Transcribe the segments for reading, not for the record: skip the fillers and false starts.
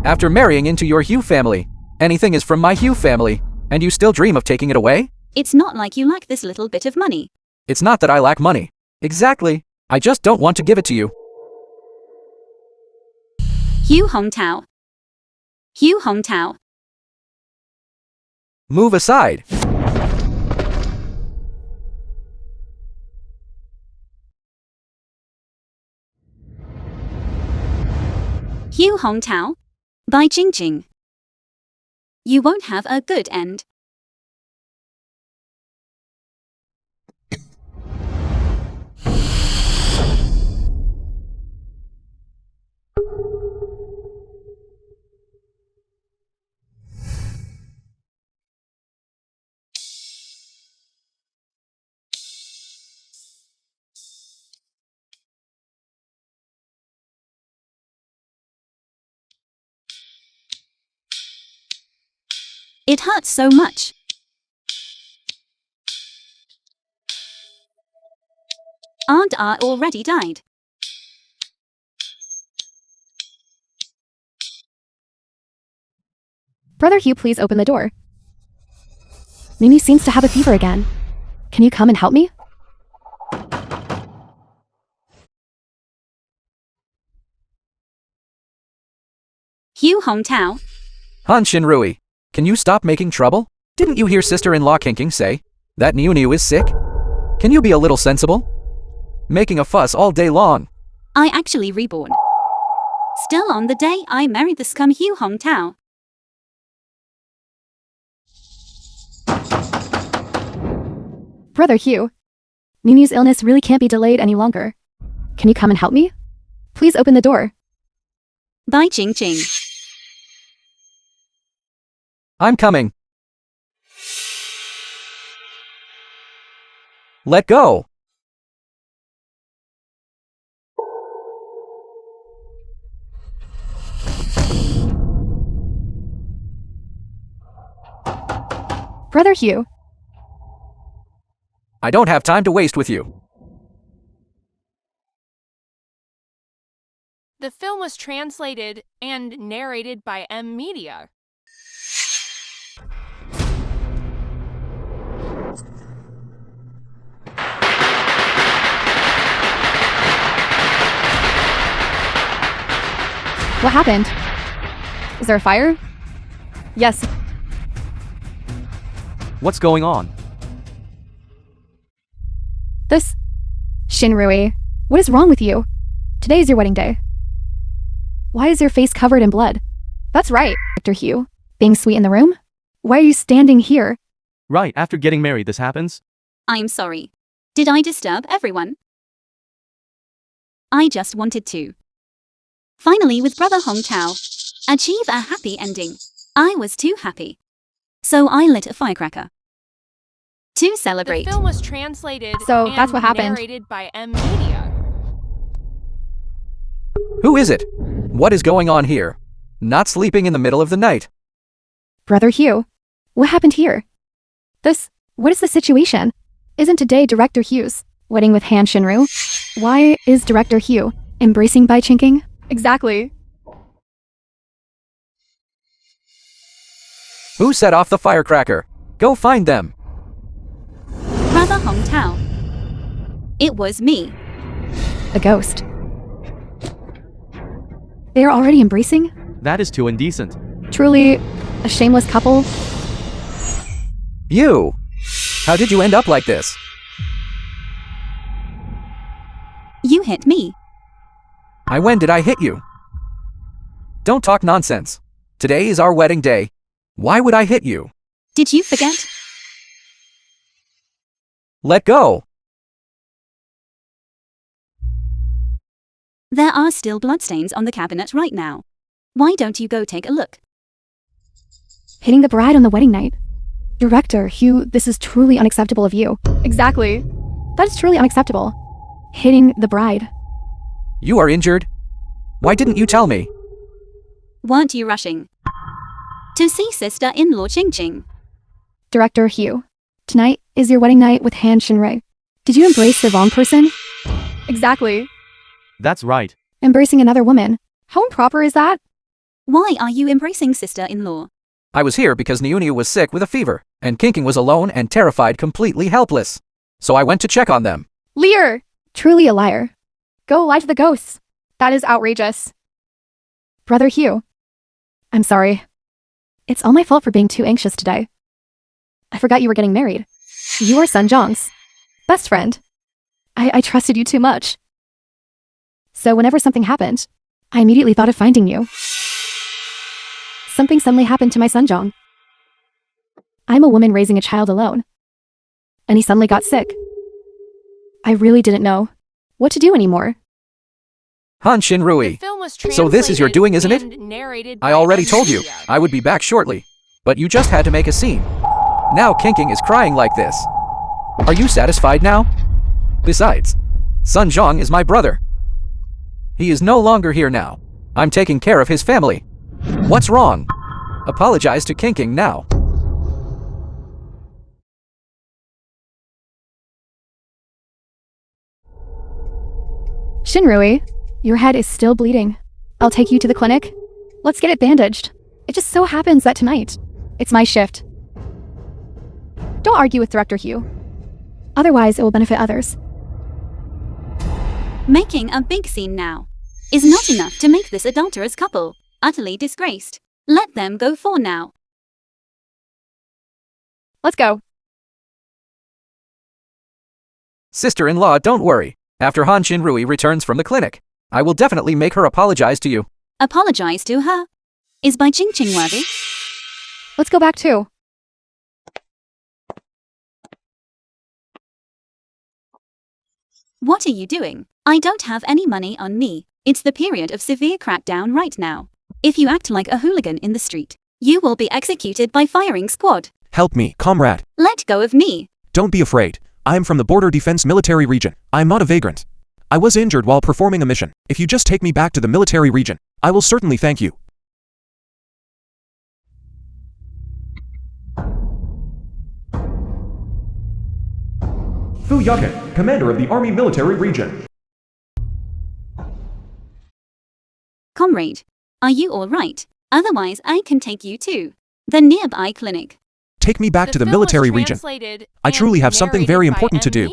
After marrying into your Hugh family, anything is from my Hugh family, and you still dream of taking it away? It's not like you lack this little bit of money. It's not that I lack money. Exactly. I just don't want to give it to you. Hugh Hongtao. Hugh Hongtao. Move aside. Hugh Hongtao. By Jing Jing. You won't have a good end. It hurts so much. Aunt R already died. Brother Hugh, please open the door. Mimi seems to have a fever again. Can you come and help me? Hugh Hongtao. Han Shinrui, can you stop making trouble? Didn't you hear sister-in-law Kinking say that Niu is sick? Can you be a little sensible? Making a fuss all day long. I actually reborn. Still on the day I married the scum Hugh Hongtao. Brother Hugh, Mimi's illness really can't be delayed any longer. Can you come and help me? Please open the door. By Jing Jing. I'm coming. Let go. Brother Hugh. I don't have time to waste with you. The film was translated and narrated by M Media. What happened? Is there a fire? Yes. What's going on? Shinrui, what is wrong with you? Today is your wedding day. Why is your face covered in blood? That's right, Dr. Hugh. Being sweet in the room? Why are you standing here? Right after getting married this happens? I'm sorry. Did I disturb everyone? I just wanted to. Finally, with Brother Hongtao, achieve a happy ending. I was too happy. So I lit a firecracker. To celebrate. The film was translated So, and that's what happened. narrated by M Media. Who is it? What is going on here? Not sleeping in the middle of the night. Brother Hugh, what happened here? What is the situation? Isn't today Director Hugh's wedding with Han Shinru? Why is Director Hugh embracing Bai Chinking? Exactly. Who set off the firecracker? Go find them. Brother Hongtao. It was me. A ghost. They are already embracing? That is too indecent. Truly a shameless couple? You! How did you end up like this? You hit me. When did I hit you? Don't talk nonsense. Today is our wedding day. Why would I hit you? Did you forget? Let go. There are still bloodstains on the cabinet right now. Why don't you go take a look? Hitting the bride on the wedding night. Director Hugh, this is truly unacceptable of you. Exactly. That is truly unacceptable. Hitting the bride. You are injured? Why didn't you tell me? Weren't you rushing to see sister-in-law Jing Jing? Director Hugh, tonight is your wedding night with Han Shinrui. Did you embrace the wrong person? Exactly. That's right. Embracing another woman. How improper is that? Why are you embracing sister-in-law? I was here because Niuniu was sick with a fever, and Kinking was alone and terrified, completely helpless. So I went to check on them. Liar! Truly a liar. Go lie to the ghosts. That is outrageous. Brother Hugh. I'm sorry. It's all my fault for being too anxious today. I forgot you were getting married. You are Sun Zhong's best friend. I trusted you too much. So whenever something happened, I immediately thought of finding you. Something suddenly happened to my Sun Zhong. I'm a woman raising a child alone. And he suddenly got sick. I really didn't know what to do anymore. Han Shinrui. So this is your doing, isn't it? I already told you, I would be back shortly. But you just had to make a scene. Now Kinking is crying like this. Are you satisfied now? Besides, Sun Zhong is my brother. He is no longer here now. I'm taking care of his family. What's wrong? Apologize to Kinking now. Shinrui, your head is still bleeding. I'll take you to the clinic. Let's get it bandaged. It just so happens that tonight, it's my shift. Don't argue with Director Hugh. Otherwise, it will benefit others. Making a big scene now is not enough to make this adulterous couple utterly disgraced. Let them go for now. Let's go. Sister-in-law, don't worry. After Han Shinrui returns from the clinic, I will definitely make her apologize to you. Apologize to her? Is Bai Qingqing worthy? Let's go back too. What are you doing? I don't have any money on me. It's the period of severe crackdown right now. If you act like a hooligan in the street, you will be executed by firing squad. Help me, comrade. Let go of me. Don't be afraid. I am from the Border Defense Military Region. I am not a vagrant. I was injured while performing a mission. If you just take me back to the military region, I will certainly thank you. Fu Yakin, Commander of the Army Military Region. Comrade, are you all right? Otherwise, I can take you to the nearby clinic. Take me back to the military region. I truly have something very important to do.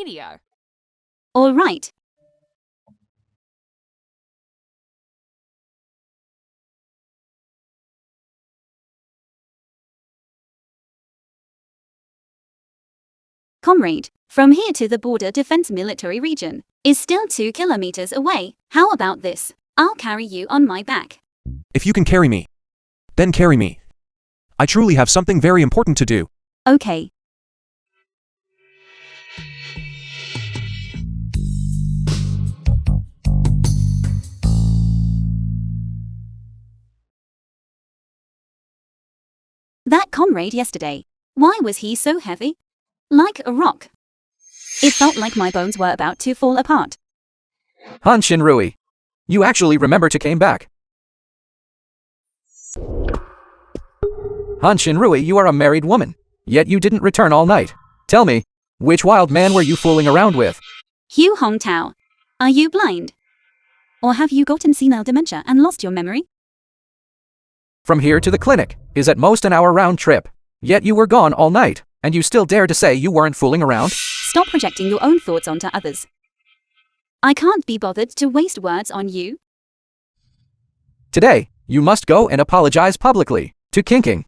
All right. Comrade, from here to the Border Defense Military Region is still 2 kilometers away. How about this? I'll carry you on my back. If you can carry me, then carry me. I truly have something very important to do. Okay. That comrade yesterday, why was he so heavy? Like a rock. It felt like my bones were about to fall apart. Han Shinrui, you actually remember to came back. Han Shinrui, you are a married woman, yet you didn't return all night. Tell me, which wild man were you fooling around with? Hugh Hongtao, are you blind? Or have you gotten senile dementia and lost your memory? From here to the clinic is at most an hour round trip, yet you were gone all night, and you still dare to say you weren't fooling around? Stop projecting your own thoughts onto others. I can't be bothered to waste words on you. Today, you must go and apologize publicly to Kinking.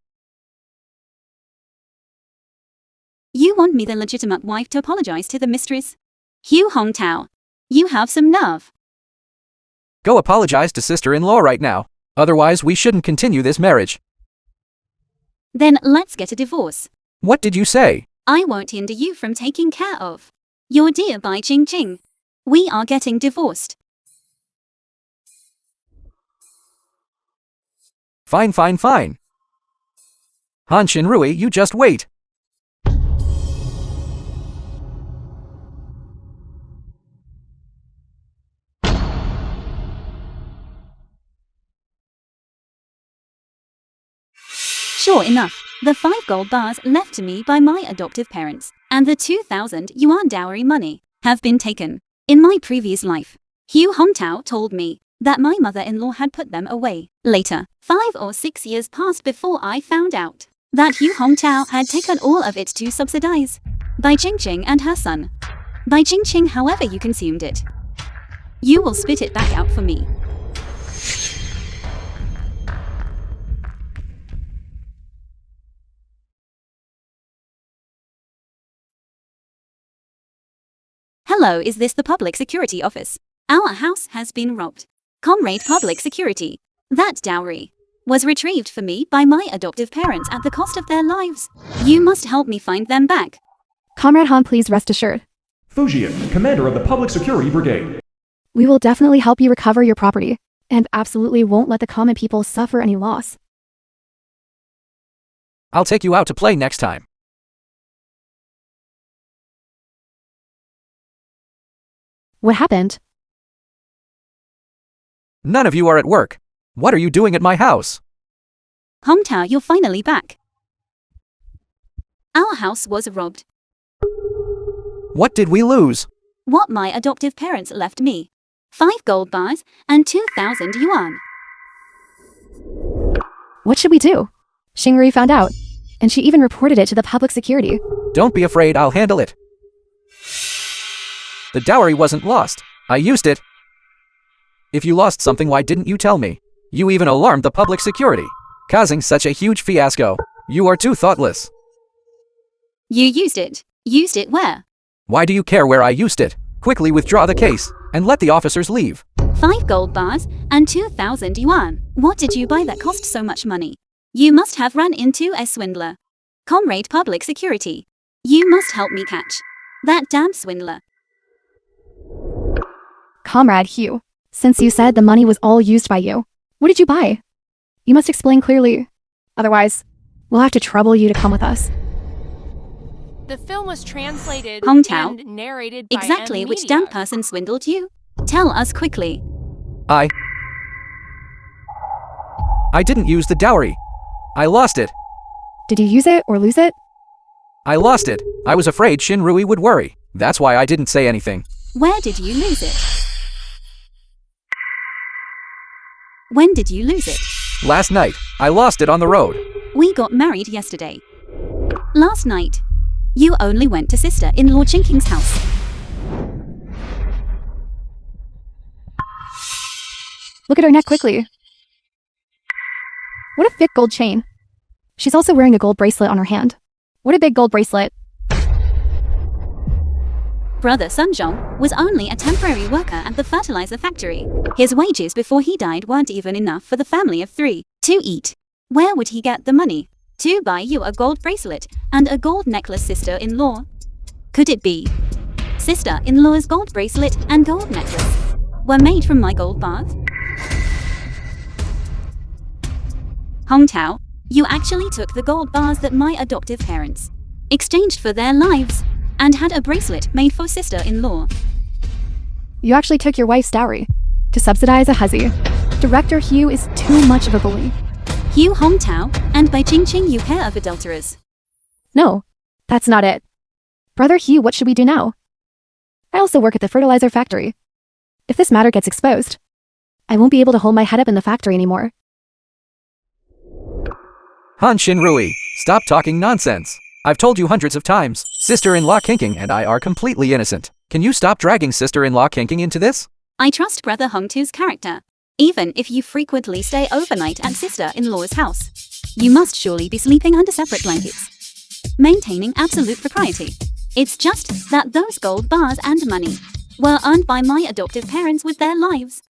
You want me, the legitimate wife, to apologize to the mistress? Hugh Hongtao, you have some nerve. Go apologize to sister-in-law right now, otherwise we shouldn't continue this marriage. Then let's get a divorce. What did you say? I won't hinder you from taking care of your dear Bai Qingqing. We are getting divorced. Fine, fine, fine. Han Shinrui, you just wait. Sure enough, the 5 gold bars left to me by my adoptive parents and the 2,000 yuan dowry money have been taken. In my previous life, Hugh Hongtao told me that my mother-in-law had put them away. Later, 5 or 6 years passed before I found out that Hu Hongtao had taken all of it to subsidize Bai Qingqing and her son. Bai Qingqing, however you consumed it, you will spit it back out for me. Hello, is this the public security office? Our house has been robbed. Comrade Public Security. That dowry was retrieved for me by my adoptive parents at the cost of their lives. You must help me find them back. Comrade Han, please rest assured. Fujian, commander of the Public Security Brigade. We will definitely help you recover your property, and absolutely won't let the common people suffer any loss. I'll take you out to play next time. What happened? None of you are at work. What are you doing at my house? Hongtao, you're finally back. Our house was robbed. What did we lose? What my adoptive parents left me. 5 gold bars and 2,000 yuan. What should we do? Xingrui found out, and she even reported it to the public security. Don't be afraid, I'll handle it. The dowry wasn't lost. I used it. If you lost something, why didn't you tell me? You even alarmed the public security, causing such a huge fiasco. You are too thoughtless. You used it. Used it where? Why do you care where I used it? Quickly withdraw the case, and let the officers leave. 5 gold bars and 2,000 yuan. What did you buy that cost so much money? You must have run into a swindler. Comrade Public Security. You must help me catch that damn swindler. Comrade Hu, since you said the money was all used by you, what did you buy? You must explain clearly. Otherwise, we'll have to trouble you to come with us. The film was translated Hongtao, and narrated by exactly which damn person swindled you? Tell us quickly. I didn't use the dowry. I lost it. Did you use it or lose it? I lost it. I was afraid Xinrui would worry. That's why I didn't say anything. Where did you lose it? When did you lose it? Last night, I lost it on the road. We got married yesterday. Last night, you only went to sister-in-law Chinking's house. Look at her neck quickly. What a thick gold chain. She's also wearing a gold bracelet on her hand. What a big gold bracelet. Brother Sunjong was only a temporary worker at the fertilizer factory. His wages before he died weren't even enough for the family of 3 to eat. Where would he get the money to buy you a gold bracelet and a gold necklace, sister-in-law? Could it be sister-in-law's gold bracelet and gold necklace were made from my gold bars? Hongtao, you actually took the gold bars that my adoptive parents exchanged for their lives and had a bracelet made for sister-in-law. You actually took your wife's dowry to subsidize a hussy. Director Hu is too much of a bully. Hu Hongtao and Bai Qingqing, you pair of adulterers. No, that's not it. Brother Hu, what should we do now? I also work at the fertilizer factory. If this matter gets exposed, I won't be able to hold my head up in the factory anymore. Han Xinrui, stop talking nonsense. I've told you hundreds of times, sister-in-law Kinking and I are completely innocent. Can you stop dragging sister-in-law Kinking into this? I trust Brother Hongtu's character. Even if you frequently stay overnight at sister-in-law's house, you must surely be sleeping under separate blankets, maintaining absolute propriety. It's just that those gold bars and money were earned by my adoptive parents with their lives.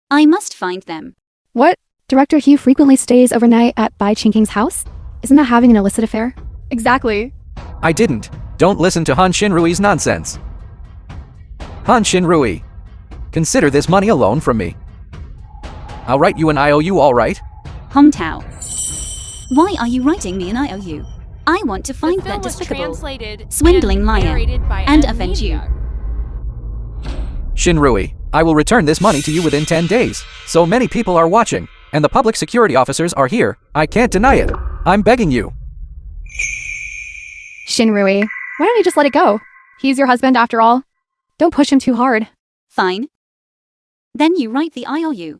I must find them. What? Director Hu frequently stays overnight at Bai Qingqing's house? Isn't that having an illicit affair? Exactly. I didn't. Don't listen to Han Xinrui's nonsense. Han Xinrui, consider this money a loan from me. I'll write you an IOU, all right? Hongtao, why are you writing me an IOU? I want to find that despicable, swindling liar and avenge you. Xinrui, I will return this money to you within 10 days. So many people are watching, and the public security officers are here. I can't deny it. I'm begging you. Xinrui, why don't you just let it go? He's your husband after all. Don't push him too hard. Fine. Then you write the IOU.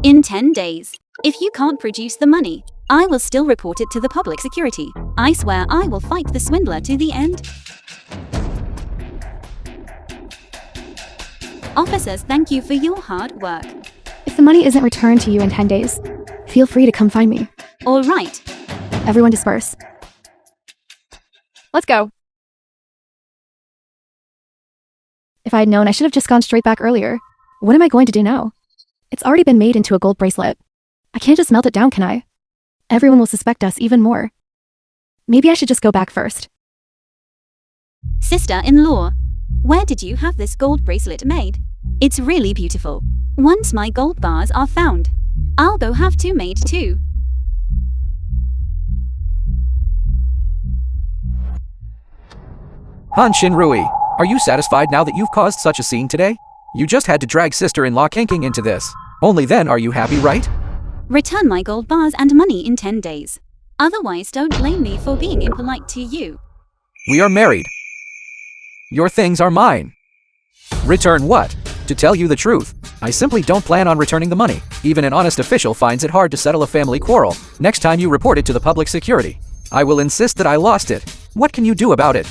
In 10 days. If you can't produce the money, I will still report it to the public security. I swear I will fight the swindler to the end. Officers, thank you for your hard work. If the money isn't returned to you in 10 days, feel free to come find me. All right. Everyone disperse. Let's go. If I had known, I should have just gone straight back earlier. What am I going to do now? It's already been made into a gold bracelet. I can't just melt it down, can I? Everyone will suspect us even more. Maybe I should just go back first. Sister-in-law, where did you have this gold bracelet made? It's really beautiful. Once my gold bars are found, I'll go have two made too. Han Shinrui, are you satisfied now that you've caused such a scene today? You just had to drag sister-in-law Cunning into this. Only then are you happy, right? Return my gold bars and money in 10 days. Otherwise, don't blame me for being impolite to you. We are married. Your things are mine. Return what? To tell you the truth, I simply don't plan on returning the money. Even an honest official finds it hard to settle a family quarrel. Next time you report it to the public security, I will insist that I lost it. What can you do about it?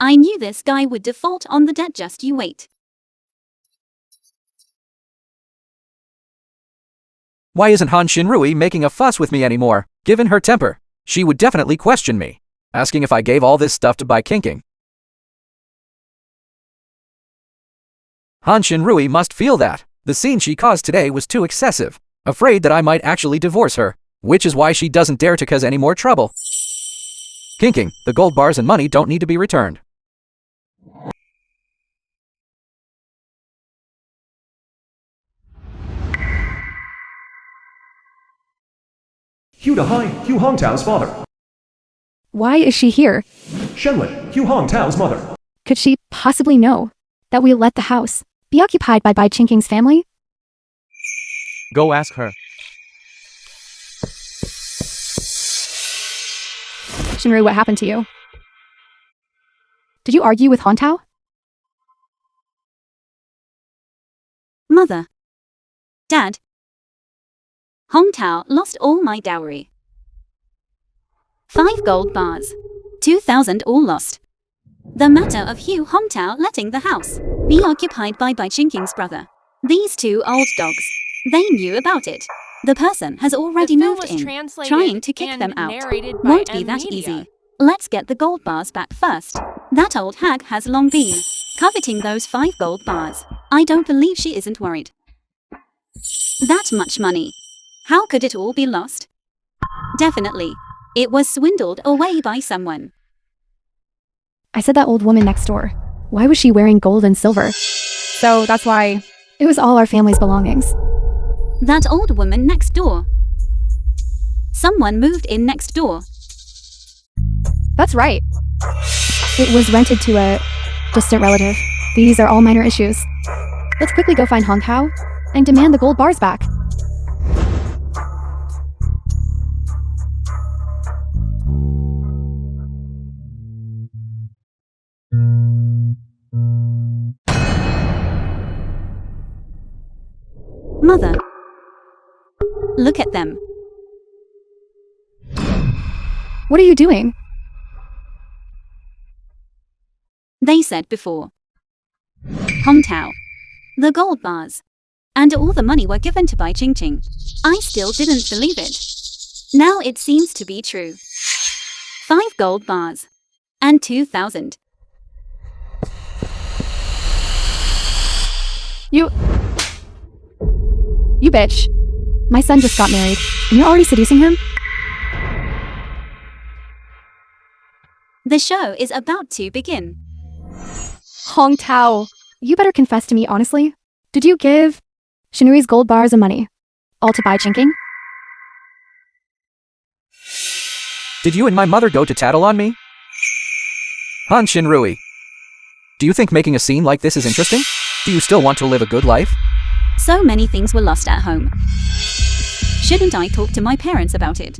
I knew this guy would default on the debt, just you wait. Why isn't Han Shinrui making a fuss with me anymore? Given her temper, she would definitely question me, asking if I gave all this stuff to buy Cunning. Han Shinrui must feel that the scene she caused today was too excessive, afraid that I might actually divorce her, which is why she doesn't dare to cause any more trouble. Cunning, the gold bars and money don't need to be returned. Hugh to Hai, Hugh Hongtao's father. Why is she here? Shenlin, Hugh Hongtao's mother. Could she possibly know that we let the house be occupied by Bai Ching's family? Go ask her. Shinru, what happened to you? Did you argue with Hongtao? Mother. Dad. Hongtao lost all my dowry. 5 gold bars. 2,000 all lost. The matter of Hugh Hongtao letting the house be occupied by Bai Ching's brother. These two old dogs. They knew about it. The person has already moved in, trying to kick them out. Won't be that easy. Let's get the gold bars back first. That old hag has long been coveting those 5 gold bars. I don't believe she isn't worried. That much money. How could it all be lost? Definitely. It was swindled away by someone. I said that old woman next door. Why was she wearing gold and silver? So that's why it was all our family's belongings. That old woman next door. Someone moved in next door. That's right. It was rented to a distant relative. These are all minor issues. Let's quickly go find Hongtao and demand the gold bars back. Mother. Look at them. What are you doing? They said before. Hongtao. The gold bars. And all the money were given to Bai Ching. I still didn't believe it. Now it seems to be true. 5 gold bars. And 2,000. You bitch. My son just got married, and you're already seducing him? The show is about to begin. Hongtao, you better confess to me honestly. Did you give Shinrui's gold bars and money all to Bai Ching? Did you and my mother go to tattle on me? Han Shinrui, do you think making a scene like this is interesting? Do you still want to live a good life? So many things were lost at home. Shouldn't I talk to my parents about it?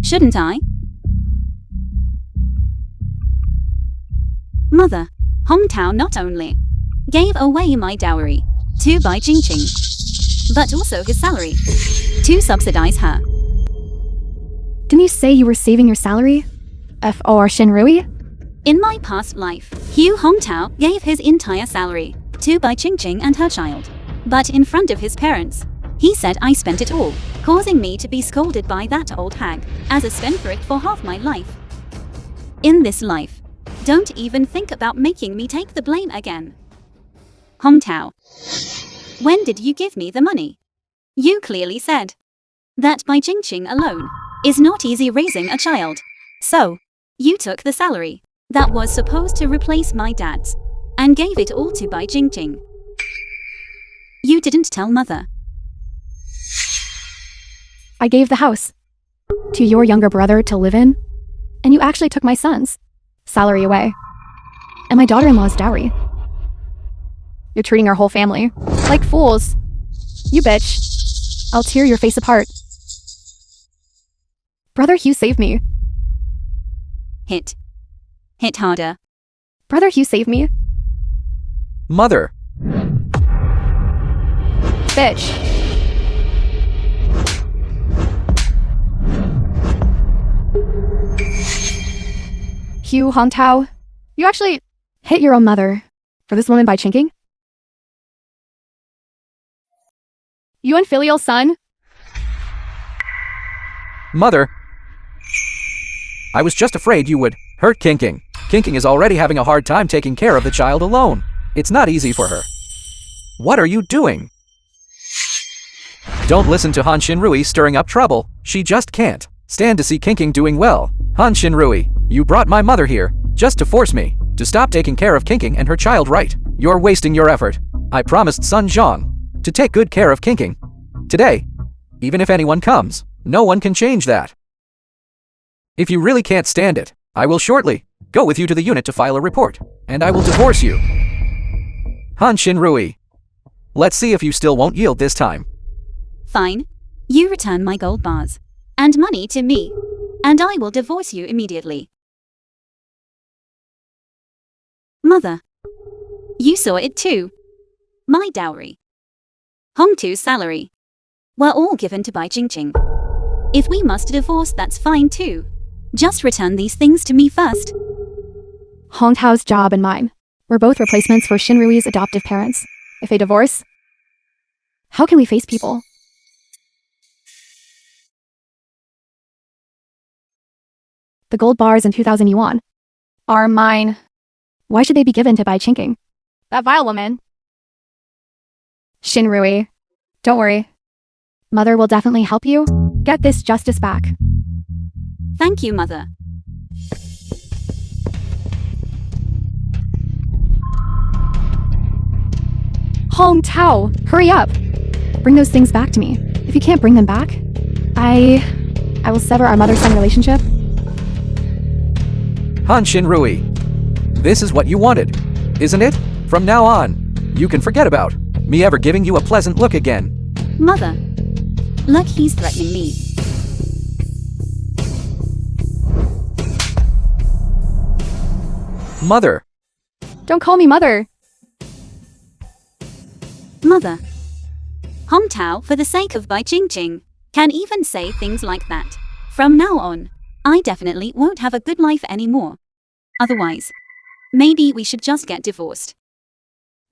Shouldn't I? Mother, hometown not only gave away my dowry to buy Jing Jing, but also his salary to subsidize her. Didn't you say you were saving your salary? For Shinrui? In my past life, Hugh Hongtao gave his entire salary to buy Jing Jing and her child. But in front of his parents, he said I spent it all, causing me to be scolded by that old hag as a spendthrift for half my life. In this life, don't even think about making me take the blame again. Hongtao, when did you give me the money? You clearly said that by Jing Jing alone is not easy raising a child. So, you took the salary that was supposed to replace my dad's and gave it all to buy Jing Jing. You didn't tell mother. I gave the house to your younger brother to live in, and you actually took my son's salary away, and my daughter-in-law's dowry. You're treating our whole family like fools. You bitch. I'll tear your face apart. Brother Hugh saved me. Hit harder. Brother Hugh saved me. Mother. Bitch. Hugh Hongtao, you actually hit your own mother for this woman by chinking? You unfilial son? Mother. I was just afraid you would hurt Kinking. Kinking is already having a hard time taking care of the child alone. It's not easy for her. What are you doing? Don't listen to Han Shinrui stirring up trouble. She just can't stand to see Kinking doing well. Han Shinrui, you brought my mother here just to force me to stop taking care of Kinking and her child, right? You're wasting your effort. I promised Sun Zhang to take good care of Kinking. Today, even if anyone comes, no one can change that. If you really can't stand it, I will shortly go with you to the unit to file a report, and I will divorce you. Han Shinrui, let's see if you still won't yield this time. Fine. You return my gold bars and money to me, and I will divorce you immediately. Mother, you saw it too. My dowry, Hongtu's salary, were all given to Bai Jingqing. If we must divorce, that's fine too. Just return these things to me first. Hongtao's job and mine were both replacements for Shinrui's adoptive parents. If they divorce, how can we face people? The gold bars in 2,000 yuan are mine. Why should they be given to Bai Chinking? That vile woman. Shinrui, don't worry. Mother will definitely help you get this justice back. Thank you, Mother. Hongtao, hurry up! Bring those things back to me. If you can't bring them back, I will sever our mother-son relationship. Han Shinrui, this is what you wanted, isn't it? From now on, you can forget about me ever giving you a pleasant look again. Mother, look, he's threatening me. Mother. Don't call me mother. Mother, Hongtao, for the sake of Bai Jingqing, can even say things like that. From now on, I definitely won't have a good life anymore. Otherwise, maybe we should just get divorced.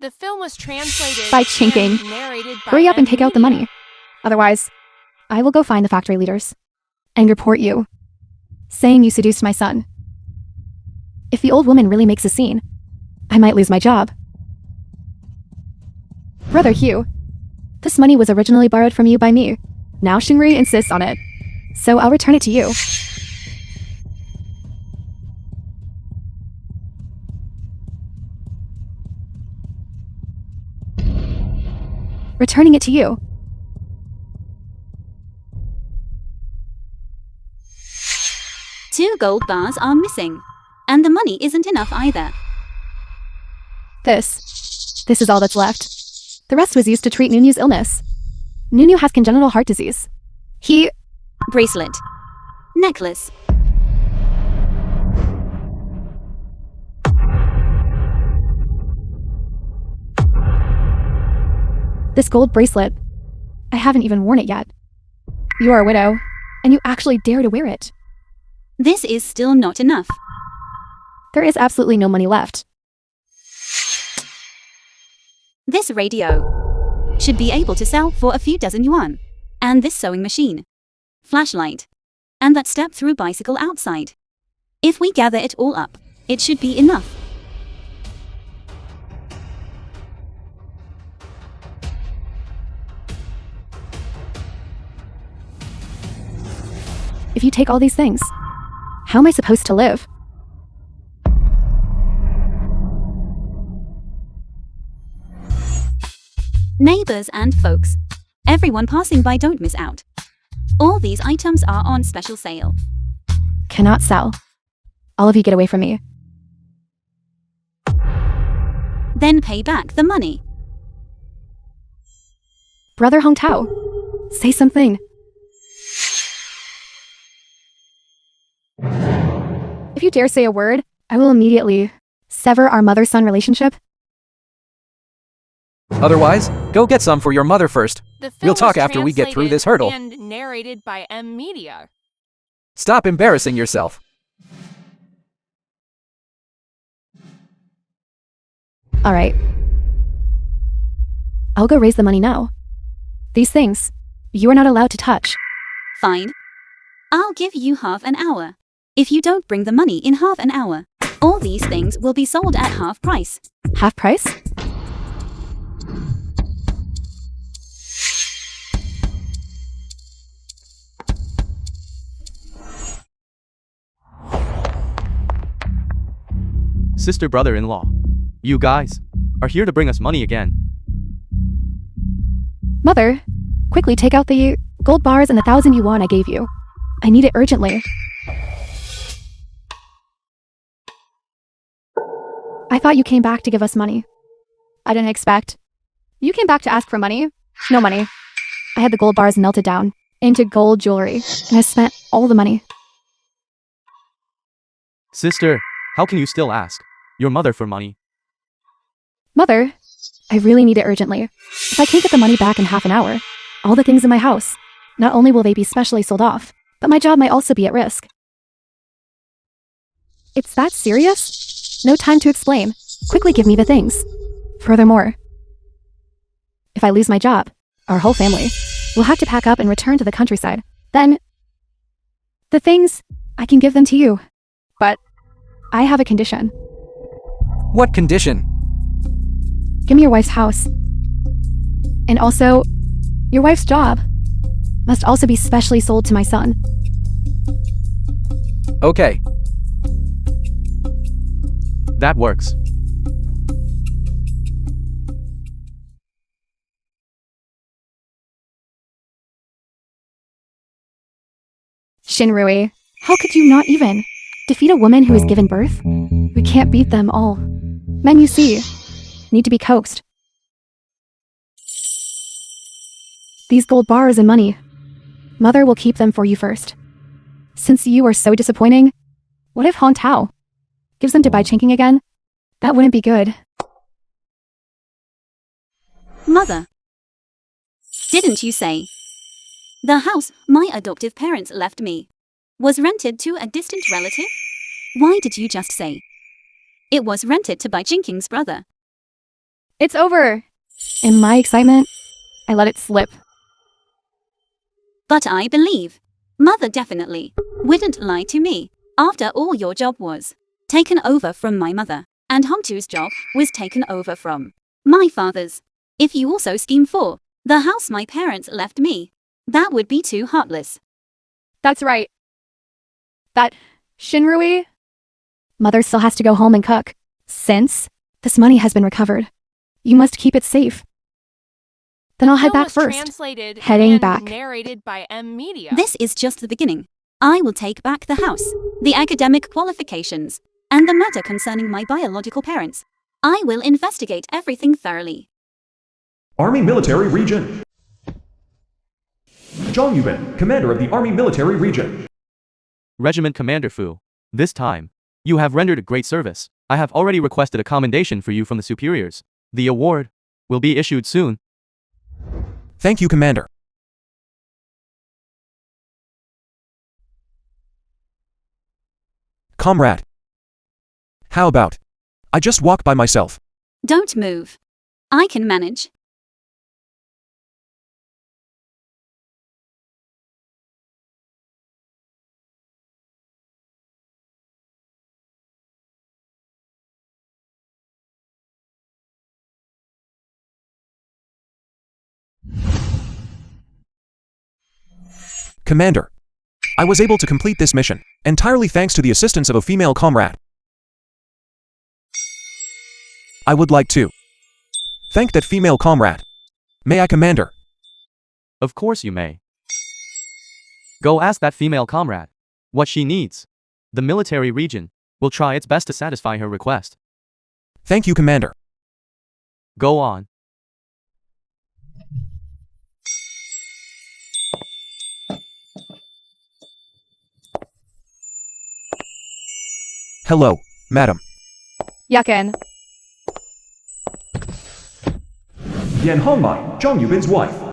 The film was translated By Chinking. and narrated by Hurry up and take out the Media. money. Otherwise, I will go find the factory leaders and report you, saying you seduced my son. If the old woman really makes a scene, I might lose my job. Brother Hugh, this money was originally borrowed from you by me. Now Shinrui insists on it, so I'll return it to you. Returning it to you. Two gold bars are missing, and the money isn't enough either. This is all that's left. The rest was used to treat Nunu's illness. Nunu has congenital heart disease. Bracelet. Necklace. This gold bracelet. I haven't even worn it yet. You are a widow, and you actually dare to wear it. This is still not enough. There is absolutely no money left. This radio should be able to sell for a few dozen yuan. And this sewing machine. Flashlight. And that step-through bicycle outside. If we gather it all up, it should be enough. If you take all these things, how am I supposed to live? Neighbors and folks. Everyone passing by, don't miss out. All these items are on special sale. Cannot sell. All of you get away from me. Then pay back the money. Brother Hong Tao, say something. If you dare say a word, I will immediately sever our mother-son relationship. Otherwise, go get some for your mother first. The film We'll talk was after we get through this translated hurdle. And narrated by M Media. Stop embarrassing yourself. All right. I'll go raise the money now. These things, you are not allowed to touch. Fine. I'll give you half an hour. If you don't bring the money in half an hour, all these things will be sold at half price. Half price? Sister brother-in-law. You guys are here to bring us money again. Mother, quickly take out the gold bars and the 1,000 yuan I gave you. I need it urgently. I thought you came back to give us money. I didn't expect. You came back to ask for money? No money. I had the gold bars melted down into gold jewelry, and I spent all the money. Sister, how can you still ask your mother for money? Mother, I really need it urgently. If I can't get the money back in half an hour, all the things in my house, not only will they be specially sold off, but my job might also be at risk. It's that serious? No time to explain. Quickly give me the things. Furthermore, if I lose my job, our whole family will have to pack up and return to the countryside. Then, the things, I can give them to you. But I have a condition. What condition? Give me your wife's house. And also, your wife's job must also be specially sold to my son. Okay. That works. Shinrui, how could you not even defeat a woman who has given birth? We can't beat them all. Men, you see, need to be coaxed. These gold bars and money, Mother will keep them for you first. Since you are so disappointing, what if Hong Tao gives them to Bai Chinking again? That wouldn't be good. Mother. Didn't you say the house my adoptive parents left me was rented to a distant relative? Why did you just say it was rented to Bai Chinking's brother? It's over. In my excitement, I let it slip. But I believe Mother definitely wouldn't lie to me. After all, your job was taken over from my mother, and Hongtu's job was taken over from my father's. If you also scheme for the house my parents left me, that would be too heartless. That's right. That Shinrui? Mother still has to go home and cook. Since this money has been recovered, you must keep it safe. Then I'll head back first. Translated Heading and back. Narrated by M Media. This is just the beginning. I will take back the house, the academic qualifications, and the matter concerning my biological parents. I will investigate everything thoroughly. Army Military Region. Zhang Yubin, Commander of the Army Military Region. Regiment Commander Fu. This time, you have rendered a great service. I have already requested a commendation for you from the superiors. The award will be issued soon. Thank you, Commander. Comrade. How about I just walk by myself? Don't move. I can manage. Commander, I was able to complete this mission, entirely thanks to the assistance of a female comrade. I would like to thank that female comrade. May I, Commander? Of course you may. Go ask that female comrade what she needs. The military region will try its best to satisfy her request. Thank you, Commander. Go on. Hello, madam. Yakin. Yan Hongmai, Zhang Yubin's wife.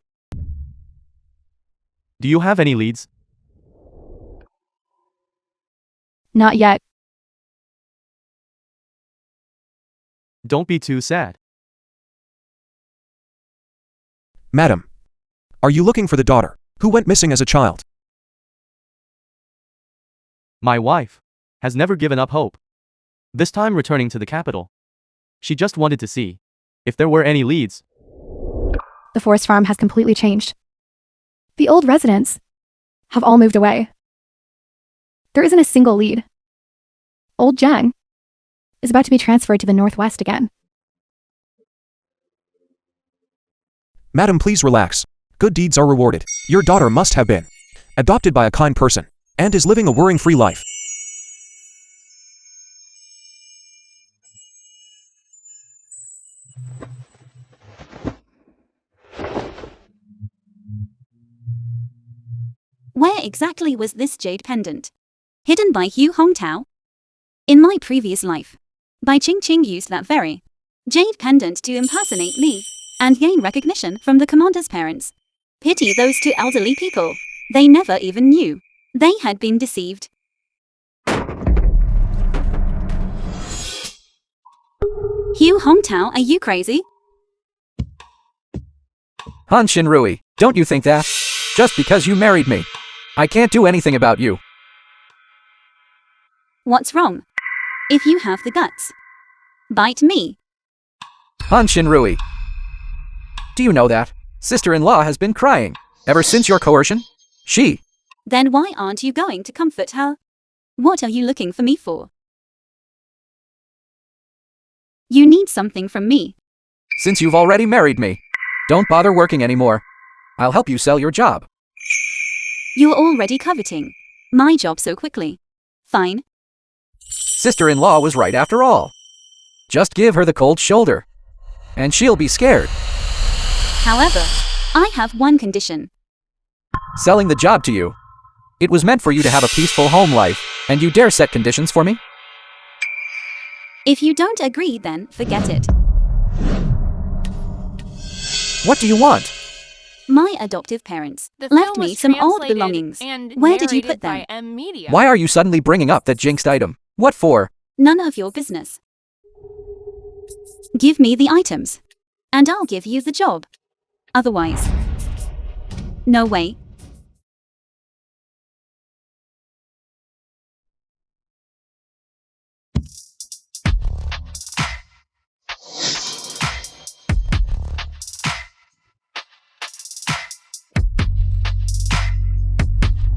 Do you have any leads? Not yet. Don't be too sad. Madam, are you looking for the daughter who went missing as a child? My wife has never given up hope. This time returning to the capital. She just wanted to see if there were any leads. The forest farm has completely changed. The old residents have all moved away. There isn't a single lead. Old Zhang is about to be transferred to the northwest again. Madam, please relax. Good deeds are rewarded. Your daughter must have been adopted by a kind person and is living a worrying-free life. Where exactly was this jade pendant? Hidden by Hu Hongtao? In my previous life, Bai Qingqing used that very jade pendant to impersonate me and gain recognition from the commander's parents. Pity those two elderly people. They never even knew they had been deceived. Hu Hongtao, are you crazy? Han Shinrui, don't you think that? Just because you married me, I can't do anything about you. What's wrong? If you have the guts, bite me. Han Shinrui, do you know that sister-in-law has been crying ever since your coercion? Then why aren't you going to comfort her? What are you looking for me for? You need something from me. Since you've already married me, don't bother working anymore. I'll help you sell your job. You're already coveting my job so quickly. Fine. Sister-in-law was right after all. Just give her the cold shoulder, and she'll be scared. However, I have one condition. Selling the job to you. It was meant for you to have a peaceful home life, and you dare set conditions for me? If you don't agree, then forget it. What do you want? My adoptive parents The left film me was some old translated belongings. and Where did you narrated put them? by M Media. Why are you suddenly bringing up that jinxed item? What for? None of your business. Give me the items, and I'll give you the job. Otherwise, no way.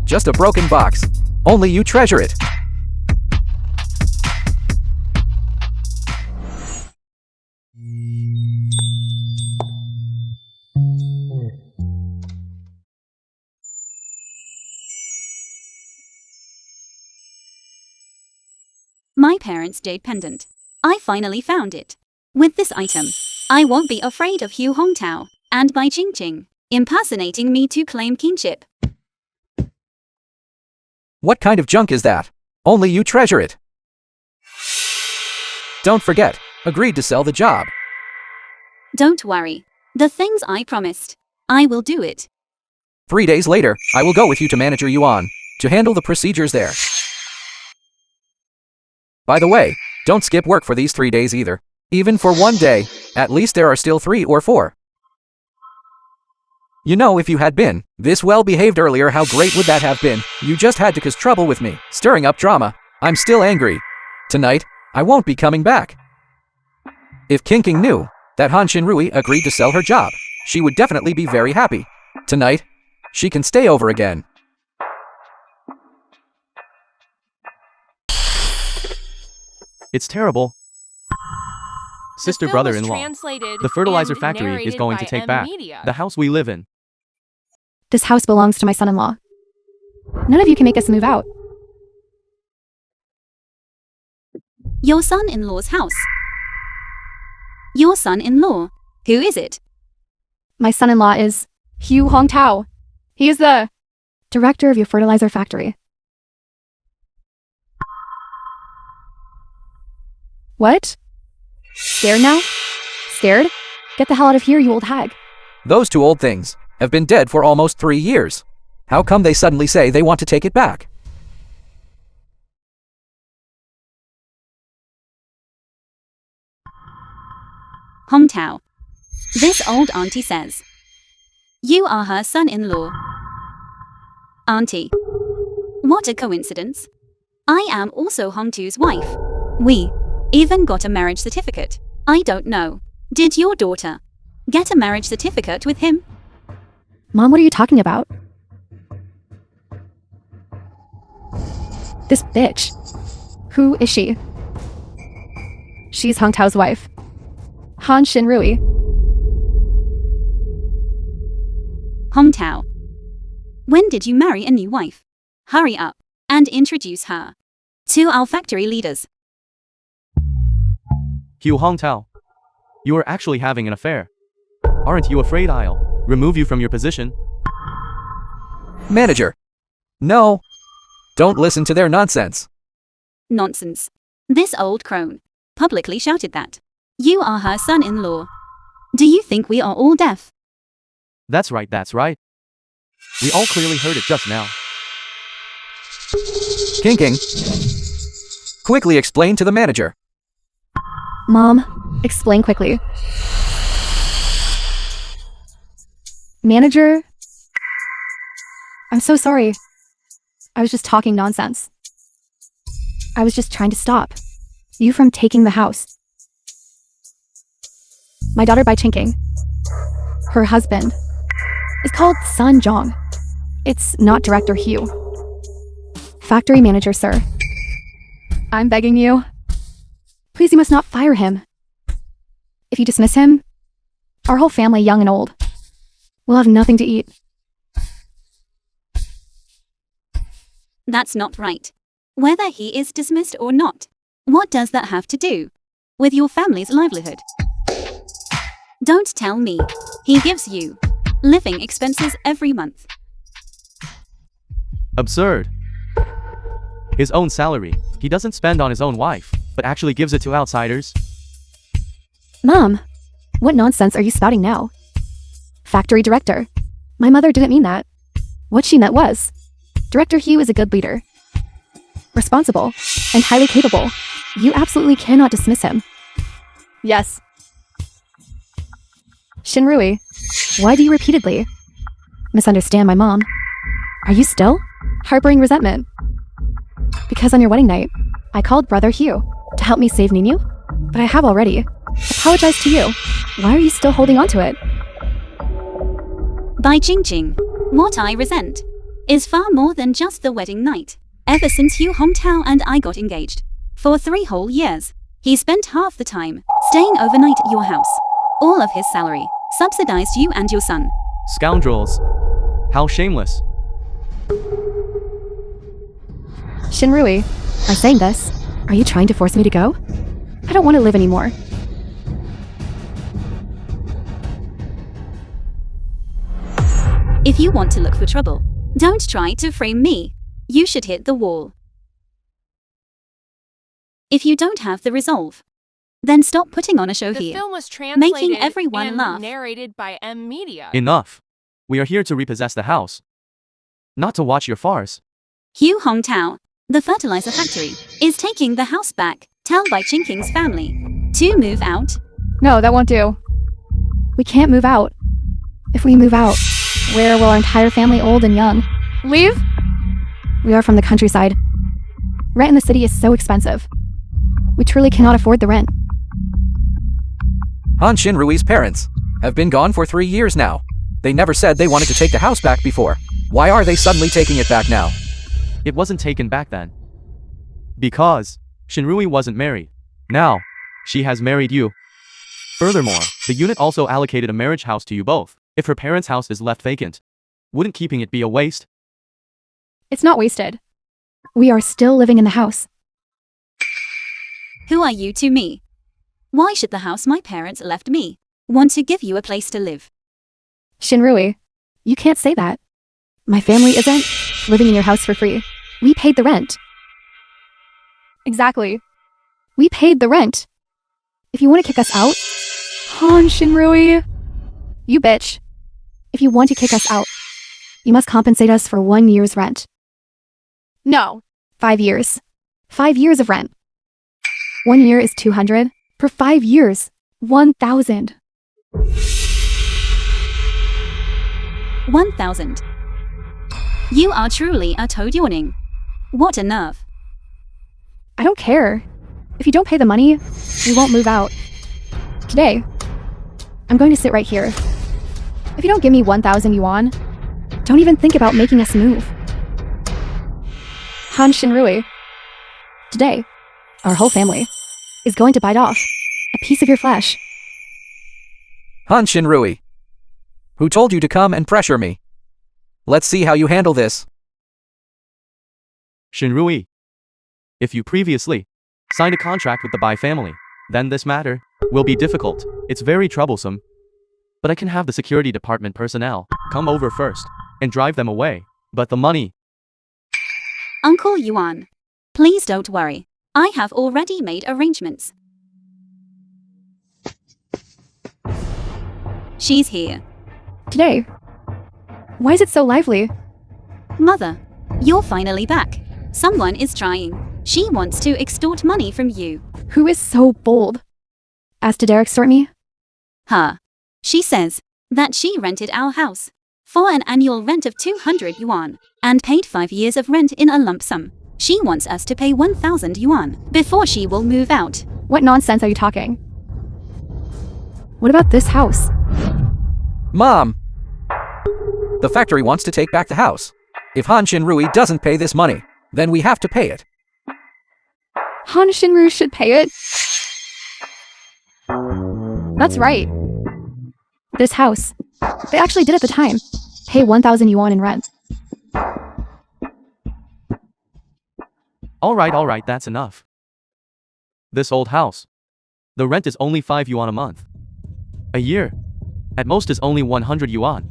Just a broken box. Only you treasure it. My parents' jade pendant. I finally found it. With this item, I won't be afraid of Hu Hongtao. and by Ching, impersonating me to claim kinship. What kind of junk is that? Only you treasure it. Don't forget, agreed to sell the job. Don't worry. The things I promised, I will do it. 3 days later, I will go with you to Manager Yuan to handle the procedures there. By the way, don't skip work for these 3 days either. Even for 1 day, at least there are still 3 or 4. You know, if you had been this well-behaved earlier, how great would that have been? You just had to cause trouble with me, stirring up drama. I'm still angry. Tonight, I won't be coming back. If King knew that Han Xinrui agreed to sell her job, she would definitely be very happy. Tonight, she can stay over again. It's terrible. Sister brother-in-law. The fertilizer factory is going to take back the house we live in. This house belongs to my son-in-law. None of you can make us move out. Your son-in-law's house. Your son-in-law. Who is it? My son-in-law is Hu Hongtao. He is the director of your fertilizer factory. What? Scared now? Scared? Get the hell out of here, you old hag. Those 2 old things have been dead for almost 3 years. How come they suddenly say they want to take it back? Hongtao. This old auntie says, you are her son-in-law. Auntie. What a coincidence. I am also Hongtu's wife. We even got a marriage certificate. I don't know. Did your daughter get a marriage certificate with him? Mom, what are you talking about? This bitch. Who is she? She's Hongtao's wife. Han Xinrui. Hongtao. When did you marry a new wife? Hurry up and introduce her to our factory leaders. Hu Hongtao. You are actually having an affair. Aren't you afraid I'll remove you from your position? Manager. No. Don't listen to their nonsense. Nonsense. This old crone publicly shouted that. You are her son-in-law. Do you think we are all deaf? That's right, that's right. We all clearly heard it just now. King. Quickly explain to the manager. Mom, explain quickly. Manager? I'm so sorry. I was just talking nonsense. I was just trying to stop you from taking the house. My daughter by Chinking. Her husband is called Sun Zhong. It's not Director Hu. Factory manager, sir. I'm begging you. Please, you must not fire him. If you dismiss him, our whole family, young and old, will have nothing to eat. That's not right. Whether he is dismissed or not, what does that have to do with your family's livelihood? Don't tell me he gives you living expenses every month. Absurd. His own salary, he doesn't spend on his own wife, but actually gives it to outsiders. Mom, what nonsense are you spouting now? Factory director. My mother didn't mean that. What she meant was, Director Hu is a good leader. Responsible and highly capable. You absolutely cannot dismiss him. Yes. Xinrui, why do you repeatedly misunderstand my mom? Are you still harboring resentment? Because on your wedding night, I called Brother Hu to help me save Ninu, but I have already apologized to you. Why are you still holding on to it? By Jing, what I resent is far more than just the wedding night. Ever since Hu Hongtao and I got engaged, for 3 whole years, he spent half the time staying overnight at your house. All of his salary subsidized you and your son. Scoundrels. How shameless. Xinrui, by saying this, are you trying to force me to go? I don't want to live anymore. you want to look for trouble, don't try to frame me. You should hit the wall. If you don't have the resolve, then stop putting on a show The here, film was translated making everyone and laugh. narrated by M Media. Enough. We are here to repossess the house, not to watch your farce. Hugh Hongtao, the fertilizer factory, is taking the house back. Tell by Chinking's family to move out. No, that won't do. We can't move out. If we move out, where will our entire family, old and young, leave? We are from the countryside. Rent in the city is so expensive. We truly cannot afford the rent. Han Xinrui's parents have been gone for 3 years now. They never said they wanted to take the house back before. Why are they suddenly taking it back now? It wasn't taken back then. Because Xinrui wasn't married. Now, she has married you. Furthermore, the unit also allocated a marriage house to you both. If her parents' house is left vacant, wouldn't keeping it be a waste? It's not wasted. We are still living in the house. Who are you to me? Why should the house my parents left me want to give you a place to live? Xinrui, you can't say that. My family isn't living in your house for free. We paid the rent. Exactly. We paid the rent. If you want to kick us out, Han Xinrui, you bitch. If you want to kick us out, you must compensate us for 1 year's rent. No, 5 years. 5 years of rent. 1 year is 200. For 5 years, 1,000. 1,000. You are truly a toad yawning. What a nerve. I don't care. If you don't pay the money, we won't move out. Today, I'm going to sit right here. If you don't give me 1,000 yuan, don't even think about making us move. Han Xinrui, today, our whole family is going to bite off a piece of your flesh. Han Xinrui, who told you to come and pressure me? Let's see how you handle this. Xinrui, if you previously signed a contract with the Bai family, then this matter will be difficult. It's very troublesome. But I can have the security department personnel come over first and drive them away. But the money... Uncle Yuan, please don't worry. I have already made arrangements. She's here. Today. Why is it so lively? Mother, you're finally back. Someone is trying. She wants to extort money from you. Who is so bold as to dare extort me? Her. She says that she rented our house for an annual rent of 200 yuan and paid 5 years of rent in a lump sum. She wants us to pay 1,000 yuan before she will move out. What nonsense are you talking? What about this house? Mom! The factory wants to take back the house. If Han Xinrui doesn't pay this money, then we have to pay it. Han Xinrui should pay it. That's right. This house. They actually did at the time. Pay 1,000 yuan in rent. Alright, that's enough. This old house. The rent is only 5 yuan a month. A year. At most is only 100 yuan.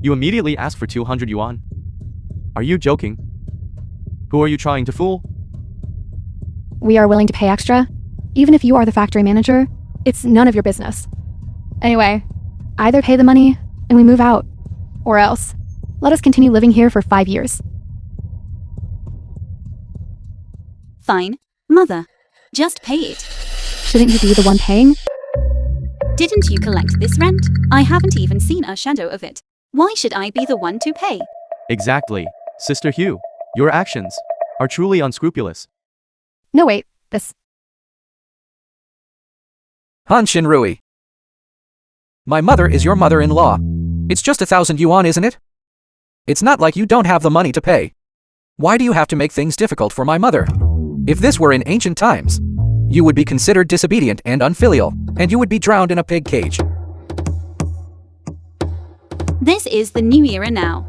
You immediately ask for 200 yuan. Are you joking? Who are you trying to fool? We are willing to pay extra. Even if you are the factory manager, it's none of your business. Anyway, either pay the money and we move out, or else let us continue living here for 5 years. Fine, Mother. Just pay it. Shouldn't you be the one paying? Didn't you collect this rent? I haven't even seen a shadow of it. Why should I be the one to pay? Exactly. Sister Hugh, your actions are truly unscrupulous. No, wait. This. Han Xinrui. My mother is your mother-in-law. It's just 1,000 yuan, isn't it? It's not like you don't have the money to pay. Why do you have to make things difficult for my mother? If this were in ancient times, you would be considered disobedient and unfilial, and you would be drowned in a pig cage. This is the new era now,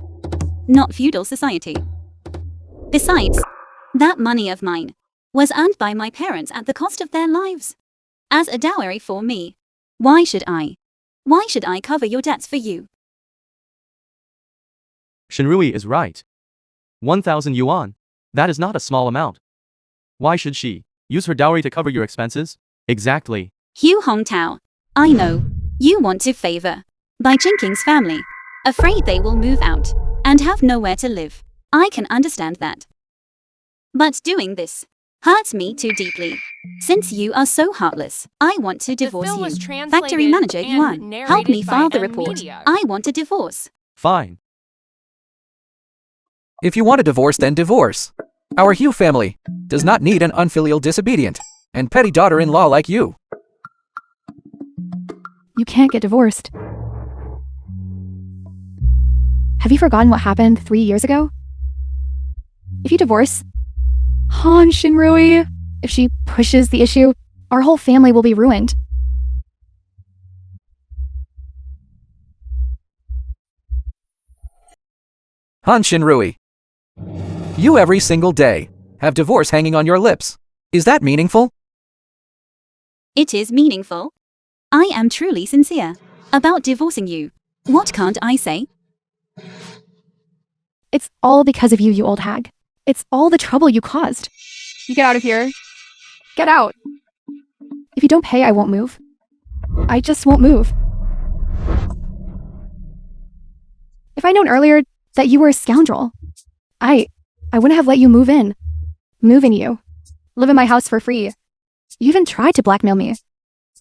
not feudal society. Besides, that money of mine was earned by my parents at the cost of their lives. As a dowry for me. Why should I cover your debts for you? Shinrui is right. 1,000 yuan. That is not a small amount. Why should she use her dowry to cover your expenses? Exactly. Hugh Hongtao, I know. You want to favor Bai Qingqing's family. Afraid they will move out and have nowhere to live. I can understand that. But doing this hurts me too deeply. Since you are so heartless, I want to divorce film was you. translated Factory manager and Yuan, help me narrated by file the M report. Media. I want a divorce. Fine. If you want a divorce, then divorce. Our Hugh family does not need an unfilial, disobedient, and petty daughter-in-law like you. You can't get divorced. Have you forgotten what happened 3 years ago? If you divorce Han Shinrui, if she pushes the issue, our whole family will be ruined. Han Shinrui. You every single day have divorce hanging on your lips. Is that meaningful? It is meaningful. I am truly sincere about divorcing you. What can't I say? It's all because of you, you old hag. It's all the trouble you caused. You get out of here. Get out. If you don't pay, I won't move. I just won't move. If I'd known earlier that you were a scoundrel, I wouldn't have let you move in. Move in you. Live in my house for free. You even tried to blackmail me.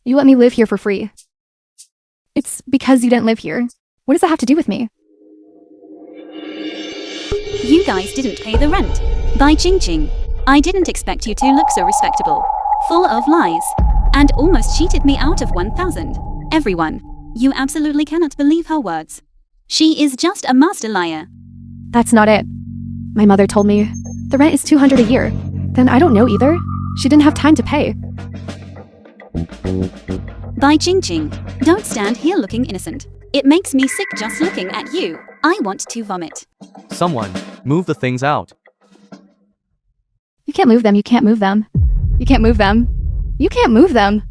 You let me live here for free. It's because you didn't live here. What does that have to do with me? You guys didn't pay the rent. Bai Qingqing, I didn't expect you to look so respectable. Full of lies. And almost cheated me out of 1,000. Everyone, you absolutely cannot believe her words. She is just a master liar. That's not it. My mother told me the rent is 200 a year. Then I don't know either. She didn't have time to pay. Bai Qingqing, don't stand here looking innocent. It makes me sick just looking at you. I want to vomit. Someone, move the things out. You can't move them, you can't move them. You can't move them. You can't move them.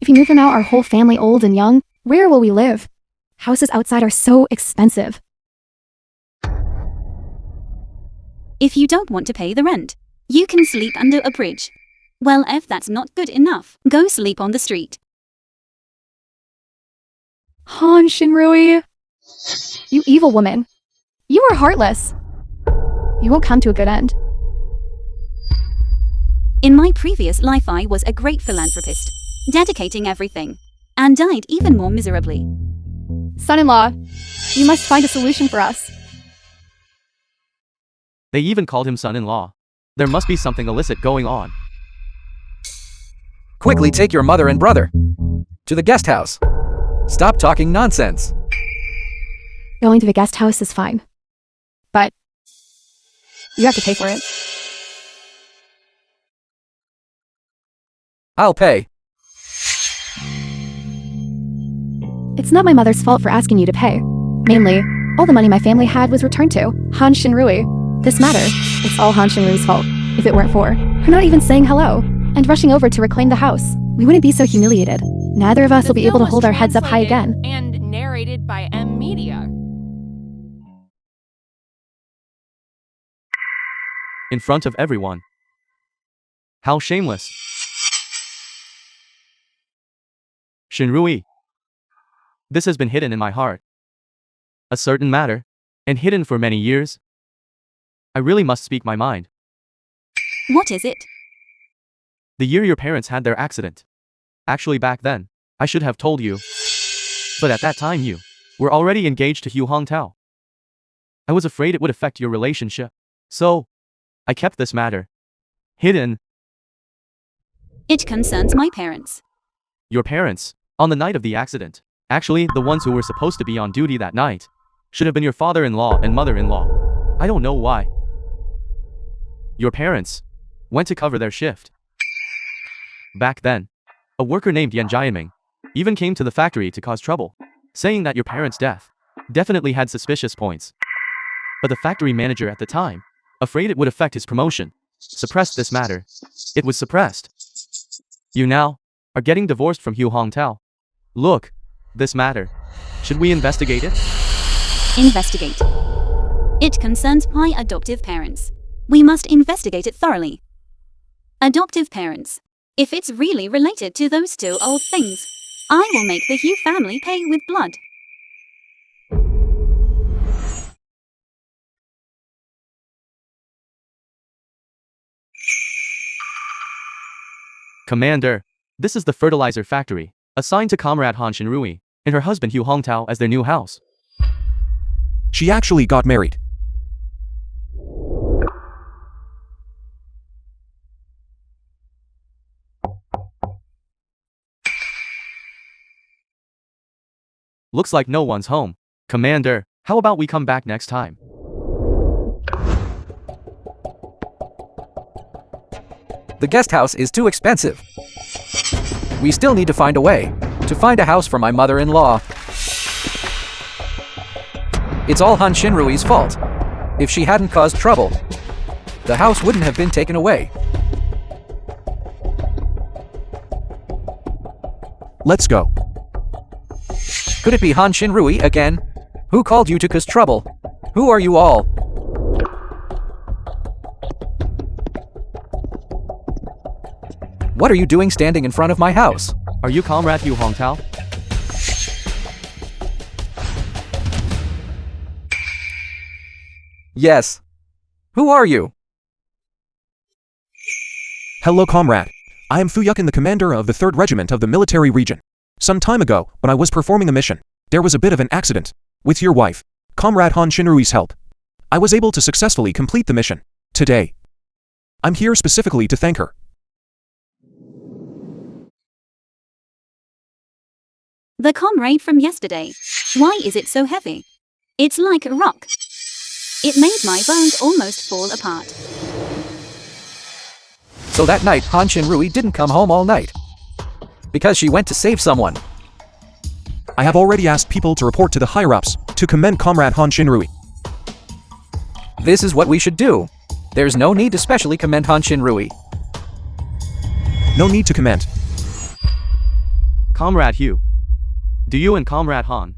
If you move them out, our whole family, old and young, where will we live? Houses outside are so expensive. If you don't want to pay the rent, you can sleep under a bridge. Well, if that's not good enough, go sleep on the street. Han Shinrui, you evil woman. You are heartless. You won't come to a good end. In my previous life, I was a great philanthropist, dedicating everything, and died even more miserably. Son-in-law, you must find a solution for us. They even called him son-in-law. There must be something illicit going on. Quickly take your mother and brother to the guest house. Stop talking nonsense. Going to the guest house is fine. But you have to pay for it. I'll pay. It's not my mother's fault for asking you to pay. Mainly, all the money my family had was returned to Han Shinrui. This matter, it's all Han Shinrui's fault. If it weren't for her not even saying hello and rushing over to reclaim the house, we wouldn't be so humiliated. Neither of us will be able to hold our heads up high again. And narrated by M Media. In front of everyone. How shameless. Shinrui. This has been hidden in my heart. A certain matter, and hidden for many years. I really must speak my mind. What is it? The year your parents had their accident. Actually, back then, I should have told you. But at that time you were already engaged to Hugh Hongtao. I was afraid it would affect your relationship. So, I kept this matter hidden. It concerns my parents. Your parents, on the night of the accident, actually the ones who were supposed to be on duty that night, should have been your father-in-law and mother-in-law. I don't know why. Your parents went to cover their shift. Back then, a worker named Yan Jiaming even came to the factory to cause trouble, saying that your parents' death definitely had suspicious points. But the factory manager at the time, afraid it would affect his promotion, suppressed this matter. It was suppressed. You now are getting divorced from Hugh Hongtao. Look, this matter. Should we investigate it? Investigate. It concerns my adoptive parents. We must investigate it thoroughly. Adoptive parents. If it's really related to those two old things, I will make the Hugh family pay with blood. Commander, this is the fertilizer factory, assigned to Comrade Han Shinrui and her husband Hugh Hongtao as their new house. She actually got married. Looks like no one's home. Commander, how about we come back next time? The guest house is too expensive. We still need to find a way to find a house for my mother-in-law. It's all Han Shinrui's fault. If she hadn't caused trouble, the house wouldn't have been taken away. Let's go. Could it be Han Shinrui again? Who called you to cause trouble? Who are you all? What are you doing standing in front of my house? Are you Comrade Hugh Hongtao? Yes. Who are you? Hello, comrade. I am Fuyukin, the commander of the 3rd Regiment of the military region. Some time ago, when I was performing a mission, there was a bit of an accident. With your wife, Comrade Han Shinrui's help, I was able to successfully complete the mission. Today, I'm here specifically to thank her. The comrade from yesterday. Why is it so heavy? It's like a rock. It made my bones almost fall apart. So that night, Han Shinrui didn't come home all night. Because she went to save someone. I have already asked people to report to the higher-ups to commend Comrade Han Shinrui. This is what we should do. There's no need to specially commend Han Shinrui. No need to commend. Comrade Hugh, do you and Comrade Han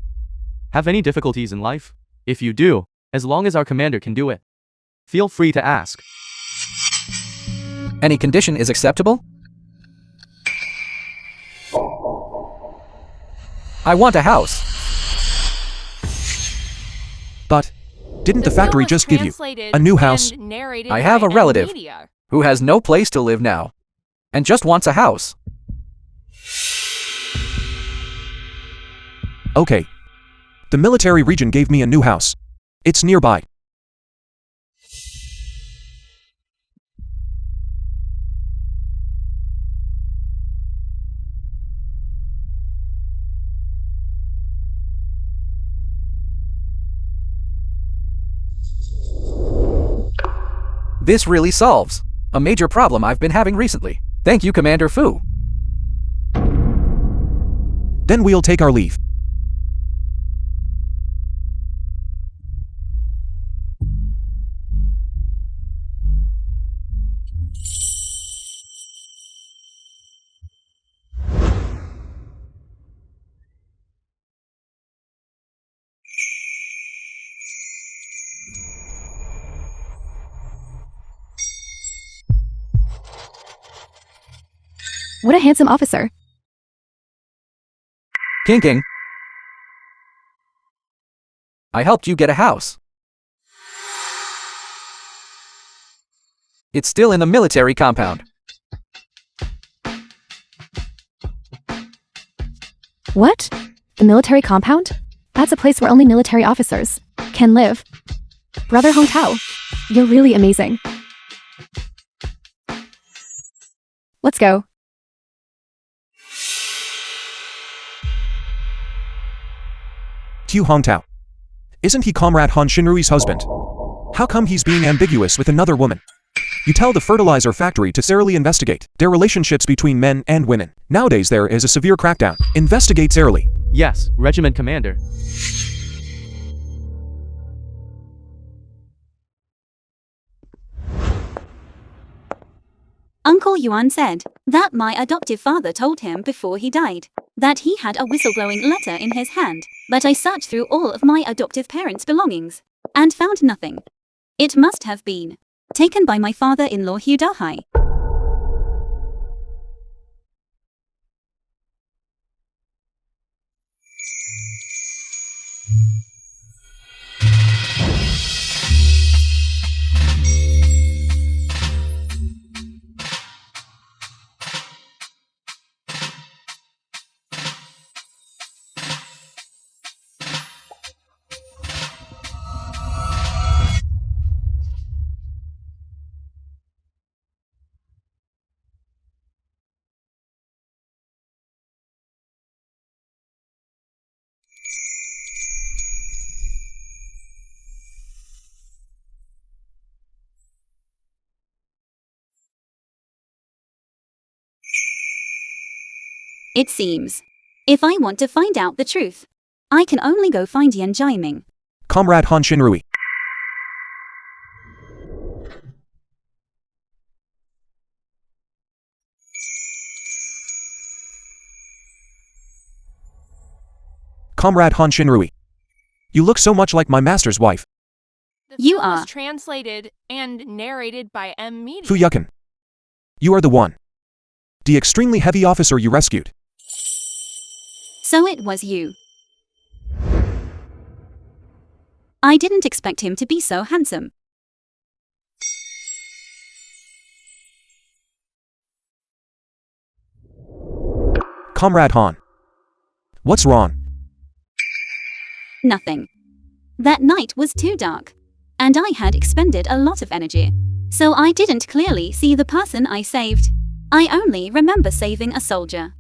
have any difficulties in life? If you do, as long as our commander can do it, feel free to ask. Any condition is acceptable? I want a house. But, didn't the factory just give you a new house? I have a relative who has no place to live now and just wants a house. Okay. The military region gave me a new house. It's nearby. This really solves a major problem I've been having recently. Thank you, Commander Fu. Then we'll take our leave. What a handsome officer. King. I helped you get a house. It's still in the military compound. What? The military compound? That's a place where only military officers can live. Brother Hongtao, you're really amazing. Let's go. Hugh Hongtao. Isn't he Comrade Han Shinrui's husband? How come he's being ambiguous with another woman? You tell the fertilizer factory to thoroughly investigate their relationships between men and women. Nowadays there is a severe crackdown. Investigate thoroughly. Yes, Regiment Commander. Uncle Yuan said that my adoptive father told him before he died that he had a whistleblowing letter in his hand, but I searched through all of my adoptive parents' belongings and found nothing. It must have been taken by my father-in-law Hu Dahai. It seems, if I want to find out the truth, I can only go find Yan Jiaming. Comrade Han Xinrui. Comrade Han Xinrui. You look so much like my master's wife. The You film was are. translated and narrated by M. Media. Fu Yucken. You are the one. The extremely heavy officer you rescued. So it was you. I didn't expect him to be so handsome. Comrade Han. What's wrong? Nothing. That night was too dark, and I had expended a lot of energy, so I didn't clearly see the person I saved. I only remember saving a soldier.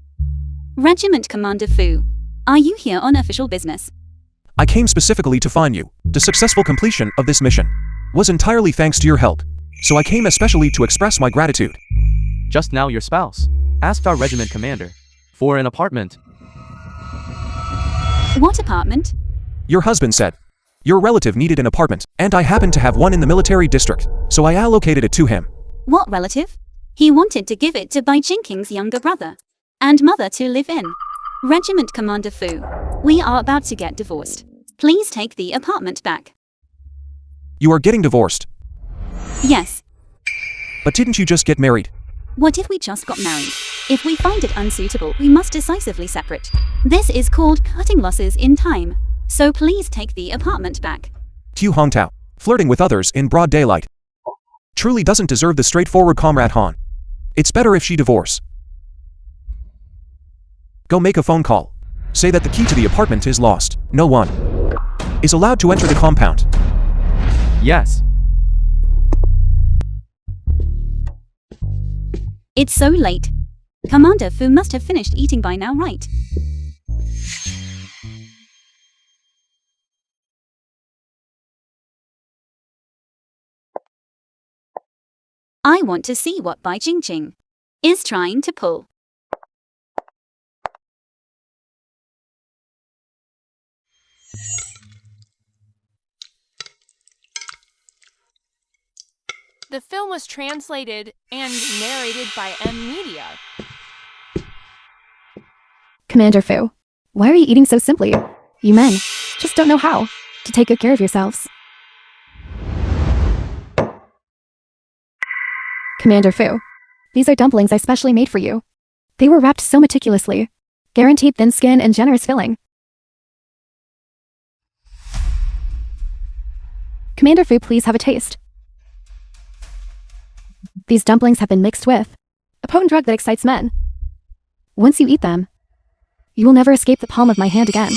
Regiment Commander Fu, are you here on official business? I came specifically to find you. The successful completion of this mission was entirely thanks to your help, so I came especially to express my gratitude. Just now your spouse asked our regiment commander for an apartment. What apartment? Your husband said your relative needed an apartment, and I happened to have one in the military district, so I allocated it to him. What relative? He wanted to give it to Bai Jingqing's younger brother and mother to live in. Regiment Commander Fu, we are about to get divorced. Please take the apartment back. You are getting divorced, Yes. but didn't you just get married? What if we just got married? If we find it unsuitable, we must decisively separate. This is called cutting losses in time. So please take the apartment back. Tu Hongtao, flirting with others in broad daylight, truly doesn't deserve the straightforward Comrade Han. It's better if she divorce. Go make a phone call. Say that the key to the apartment is lost. No one is allowed to enter the compound. Yes. It's so late. Commander Fu must have finished eating by now, right? I want to see what Bai Jingqing is trying to pull. The film was translated and narrated by M. Media. Commander Fu, why are you eating so simply? You men just don't know how to take good care of yourselves. Commander Fu, these are dumplings I specially made for you. They were wrapped so meticulously. Guaranteed thin skin and generous filling. Commander Fu, please have a taste. These dumplings have been mixed with a potent drug that excites men. Once you eat them, you will never escape the palm of my hand again.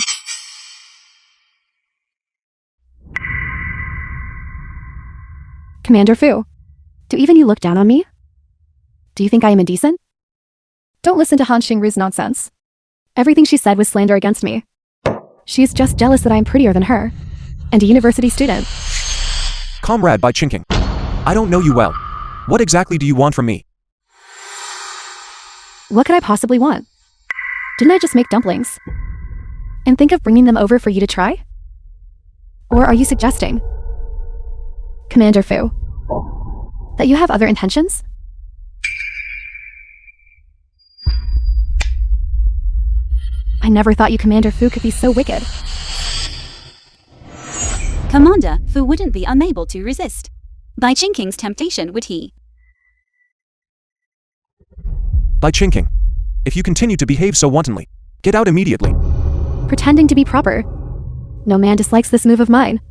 Commander Fu, do even you look down on me? Do you think I am indecent? Don't listen to Han Xingru's nonsense. Everything she said was slander against me. She's just jealous that I am prettier than her, and a university student. Comrade Bai Jingqing, I don't know you well. What exactly do you want from me? What could I possibly want? Didn't I just make dumplings? And think of bringing them over for you to try? Or are you suggesting, Commander Fu, that you have other intentions? I never thought you Commander Fu could be so wicked. Commander Fu wouldn't be unable to resist. By Chinking's temptation would he? By Chinking. If you continue to behave so wantonly, get out immediately. Pretending to be proper. No man dislikes this move of mine.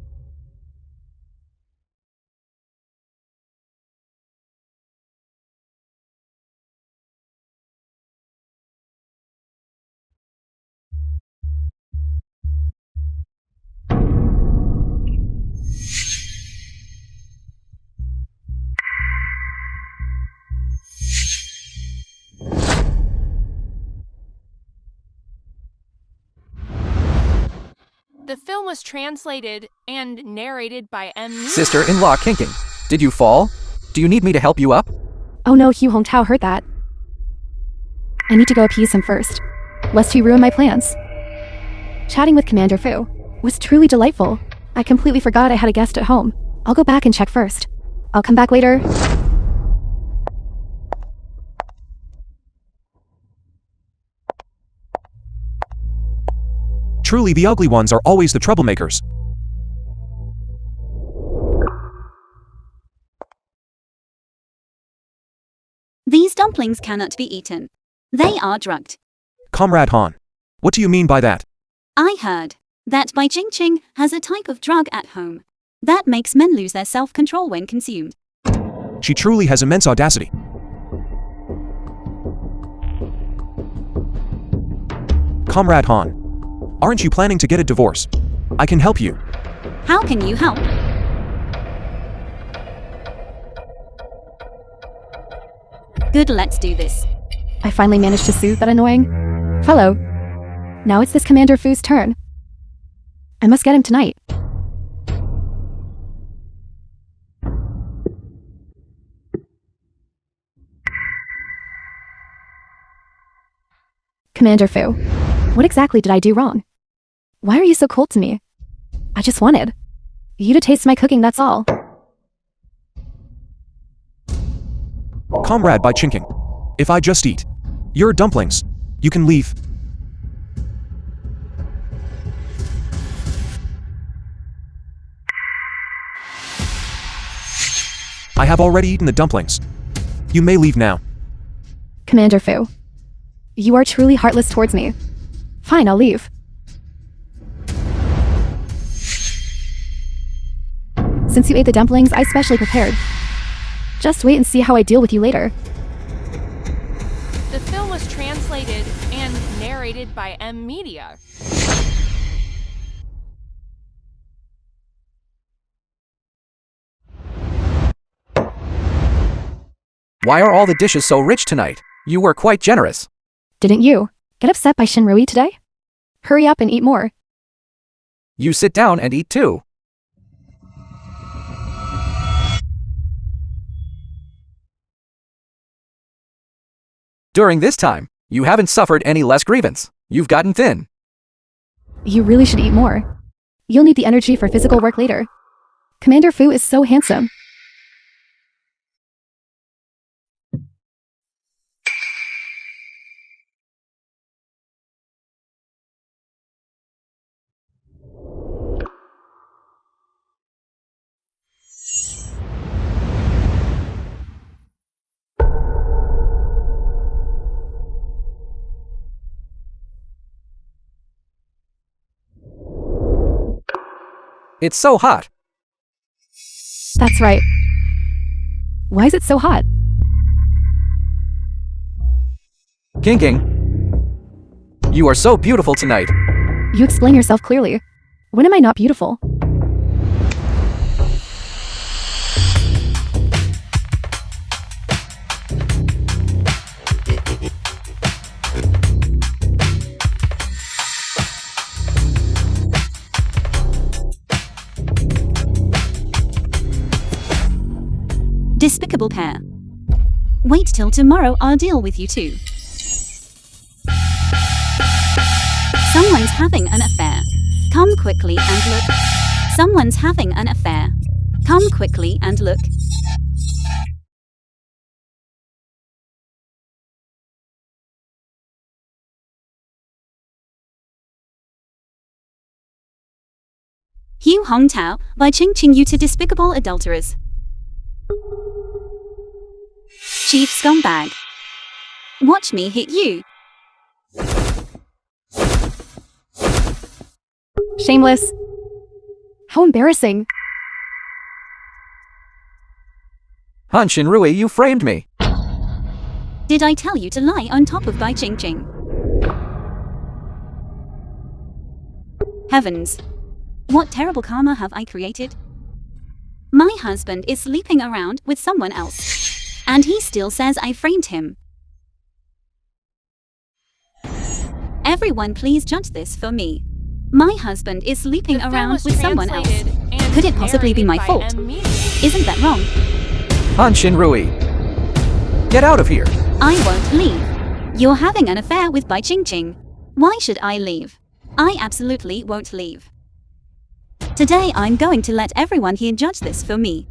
The film was translated and narrated by M. Sister-in-law Kinking, did you fall? Do you need me to help you up? Oh no, Hugh Hongtao heard that. I need to go appease him first, lest he ruin my plans. Chatting with Commander Fu was truly delightful. I completely forgot I had a guest at home. I'll go back and check first. I'll come back later. Truly, the ugly ones are always the troublemakers. These dumplings cannot be eaten. They are drugged. Comrade Han. What do you mean by that? I heard that Bai Ching has a type of drug at home that makes men lose their self-control when consumed. She truly has immense audacity. Comrade Han. Aren't you planning to get a divorce? I can help you. How can you help? Good, let's do this. I finally managed to soothe that annoying fellow. Now it's this Commander Fu's turn. I must get him tonight. Commander Fu, what exactly did I do wrong? Why are you so cold to me? I just wanted you to taste my cooking, that's all. Comrade Bai Chinking. If I just eat your dumplings, you can leave. I have already eaten the dumplings. You may leave now. Commander Fu, you are truly heartless towards me. Fine, I'll leave. Since you ate the dumplings, I specially prepared. Just wait and see how I deal with you later. The film was translated and narrated by M. Media. Why are all the dishes so rich tonight? You were quite generous. Didn't you get upset by Shinrui today? Hurry up and eat more. You sit down and eat too. During this time, you haven't suffered any less grievance. You've gotten thin. You really should eat more. You'll need the energy for physical work later. Commander Fu is so handsome. It's so hot. That's right. Why is it so hot? Kinking. You are so beautiful tonight. You explain yourself clearly. When am I not beautiful? Despicable pair. Wait till tomorrow, I'll deal with you too. Someone's having an affair. Come quickly and look. Someone's having an affair. Come quickly and look. Hugh Hongtao, by ching you to despicable adulterers. Chief scumbag. Watch me hit you. Shameless. How embarrassing. Han Shinrui, you framed me. Did I tell you to lie on top of Bai Ching? Heavens. What terrible karma have I created? My husband is sleeping around with someone else. And he still says I framed him. Everyone please judge this for me. My husband is sleeping around with someone else. Could it possibly be my fault? Isn't that wrong? Han Shinrui, get out of here. I won't leave. You're having an affair with Bai Ching. Why should I leave? I absolutely won't leave. Today I'm going to let everyone here judge this for me.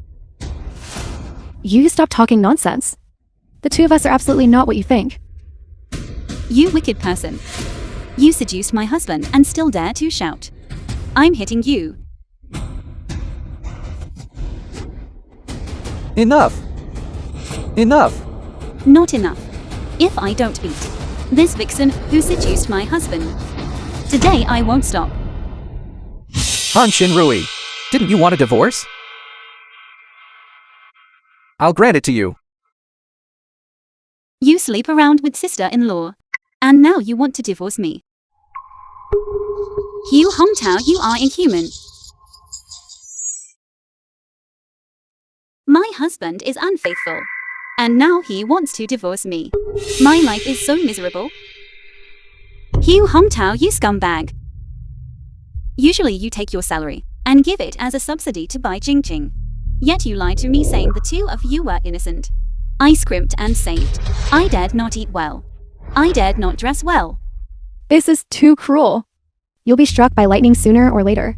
You stop talking nonsense. The two of us are absolutely not what you think. You wicked person. You seduced my husband and still dare to shout. I'm hitting you. Enough. Enough. Not enough. If I don't beat this vixen who seduced my husband, today I won't stop. Han Shinrui, didn't you want a divorce? I'll grant it to you. You sleep around with sister-in-law. And now you want to divorce me. Hugh Hongtao, you are inhuman. My husband is unfaithful. And now he wants to divorce me. My life is so miserable. Hugh Hongtao, you scumbag. Usually you take your salary and give it as a subsidy to Bai Ching. Yet you lied to me saying the two of you were innocent. I scrimped and saved. I dared not eat well. I dared not dress well. This is too cruel. You'll be struck by lightning sooner or later.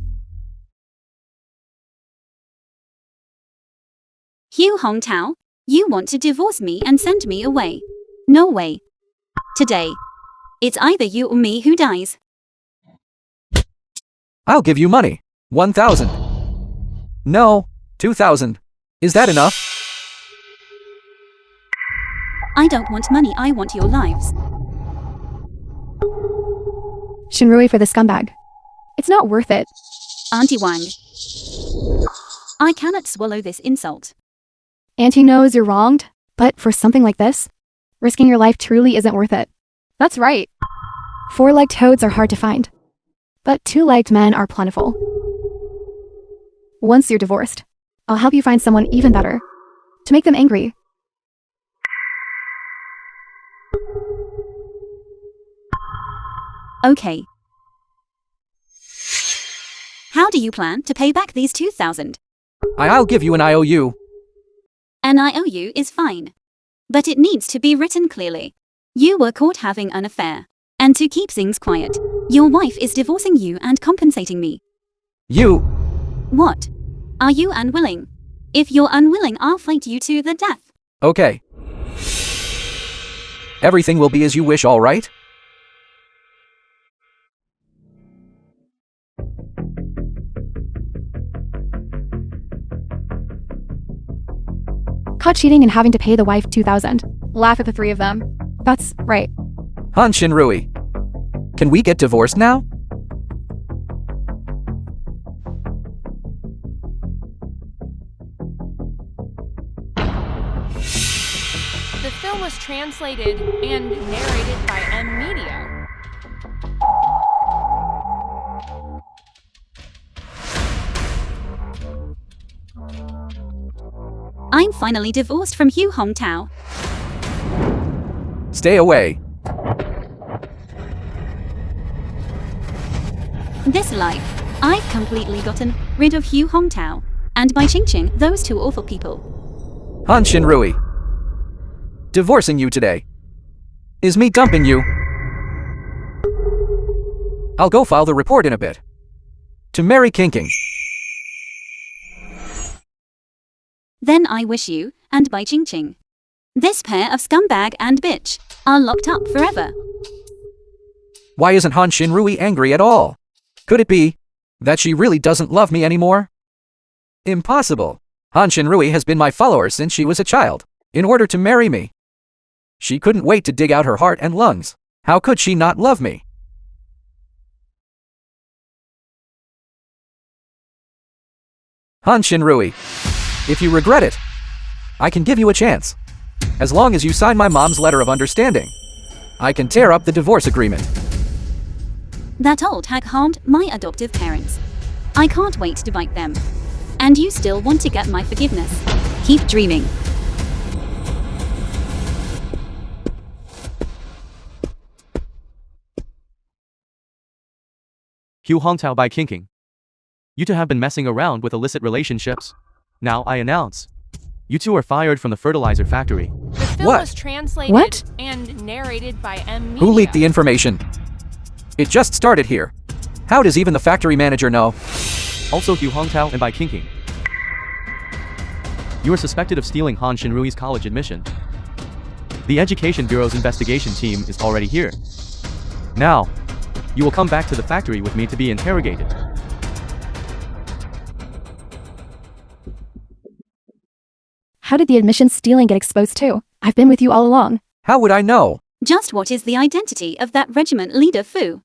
Hugh Hongtao, you want to divorce me and send me away. No way. Today, it's either you or me who dies. I'll give you money. 1,000. No, 2,000. Is that enough? I don't want money, I want your lives. Shinrui for the scumbag. It's not worth it. Auntie Wang. I cannot swallow this insult. Auntie knows you're wronged, but for something like this, risking your life truly isn't worth it. That's right. Four-legged toads are hard to find, but two-legged men are plentiful. Once you're divorced, I'll help you find someone even better, to make them angry. Okay. How do you plan to pay back these 2,000? I'll give you an IOU. An IOU is fine. But it needs to be written clearly. You were caught having an affair. And to keep things quiet, your wife is divorcing you and compensating me. You. What? Are you unwilling? If you're unwilling, I'll fight you to the death. Okay. Everything will be as you wish, all right? Caught cheating and having to pay the wife 2,000. Laugh at the three of them. That's right. Han Shinrui. Can we get divorced now? The film was translated and narrated by M Media. I'm finally divorced from Hugh Hongtao. Stay away. This life, I've completely gotten rid of Hugh Hongtao. And by Ching, those two awful people. Han Shinrui. Divorcing you today is me dumping you. I'll go file the report in a bit. To marry Cunning. Then I wish you, and Bai Ching, this pair of scumbag and bitch, are locked up forever. Why isn't Han Shinrui angry at all? Could it be That she really doesn't love me anymore? Impossible. Han Shinrui has been my follower since she was a child, in order to marry me. She couldn't wait to dig out her heart and lungs. How could she not love me? Han Shinrui, if you regret it, I can give you a chance. As long as you sign my mom's letter of understanding, I can tear up the divorce agreement. That old hag harmed my adoptive parents. I can't wait to bite them. And you still want to get my forgiveness? Keep dreaming. Hu Hongtao by Kinking. You two have been messing around with illicit relationships. Now I announce. You two are fired from the fertilizer factory. The film What? was translated What? and narrated by M. Media. Who leaked the information? It just started here. How does even the factory manager know? Also Hu Hongtao and by Kinking. You are suspected of stealing Han Shinrui's college admission. The Education Bureau's investigation team is already here. Now, you will come back to the factory with me to be interrogated. How did the admission stealing get exposed too? I've been with you all along. How would I know? Just what is the identity of that regiment leader, Fu?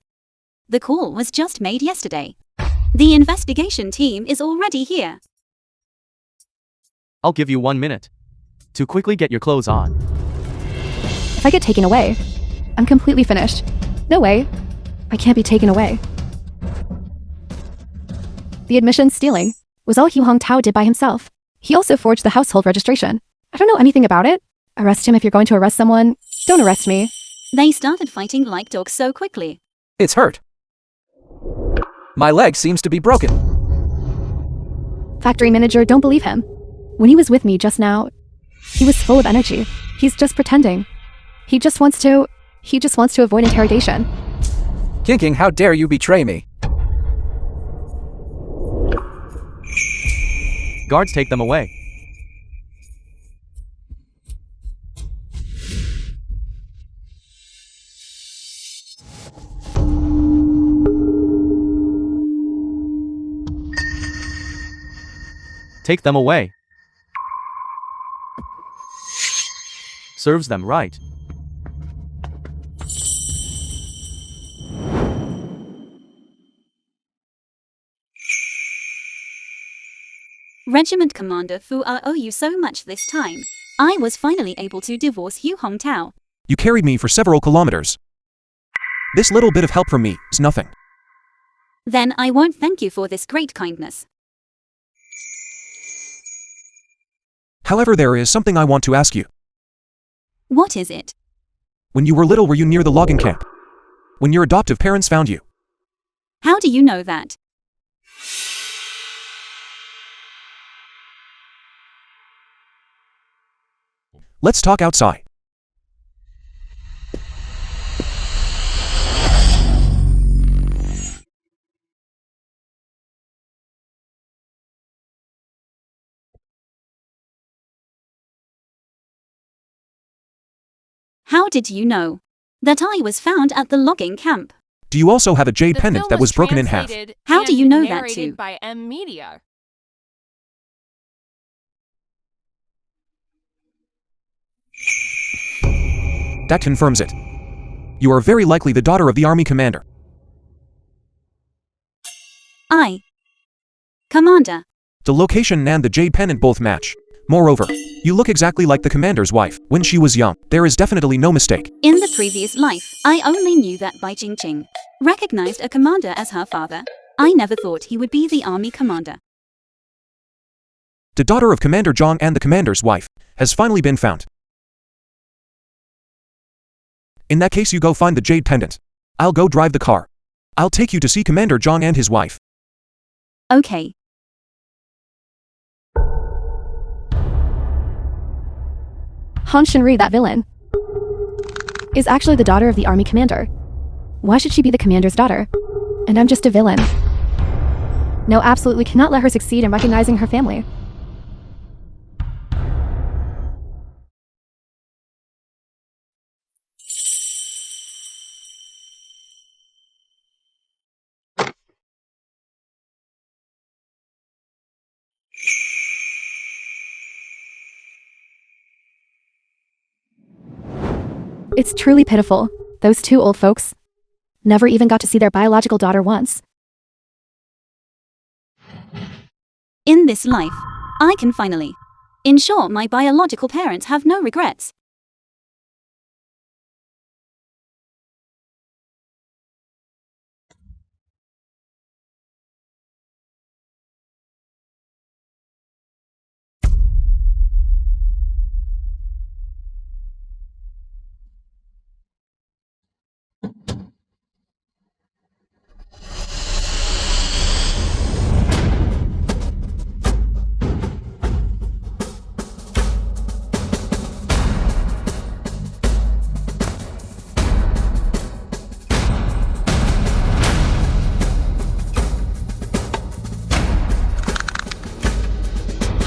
The call was just made yesterday. The investigation team is already here. I'll give you 1 minute to quickly get your clothes on. If I get taken away, I'm completely finished. No way. I can't be taken away. The admission stealing was all Hu Hongtao did by himself. He also forged the household registration. I don't know anything about it. Arrest him if you're going to arrest someone. Don't arrest me. They started fighting like dogs so quickly. It's hurt. My leg seems to be broken. Factory manager, don't believe him. When he was with me just now, he was full of energy. He's just pretending. He just wants to avoid interrogation. Kinking, how dare you betray me? Guards, take them away. Take them away. Serves them right. Regiment Commander Fu, I owe you so much this time. I was finally able to divorce Hu Hongtao. You carried me for several kilometers. This little bit of help from me is nothing. Then I won't thank you for this great kindness. However, there is something I want to ask you. What is it? When you were little, were you near the logging camp? When your adoptive parents found you? How do you know that? Let's talk outside. How did you know that I was found at the logging camp? Do you also have a jade The pendant film that was broken in half? translated How do and you know that narrated too? by M. Media. That confirms it. You are very likely the daughter of the army commander. Commander. The location and the jade pendant both match. Moreover, you look exactly like the commander's wife when she was young. There is definitely no mistake. In the previous life, I only knew that Bai Jingqing recognized a commander as her father. I never thought he would be the army commander. The daughter of Commander Zhang and the commander's wife has finally been found. In that case, you go find the jade pendant. I'll go drive the car. I'll take you to see Commander Zhang and his wife. Okay. Han Shinrui, that villain, is actually the daughter of the army commander. Why should she be the commander's daughter? And I'm just a villain. No, absolutely cannot let her succeed in recognizing her family. It's truly pitiful. Those two old folks never even got to see their biological daughter once. In this life, I can finally ensure my biological parents have no regrets.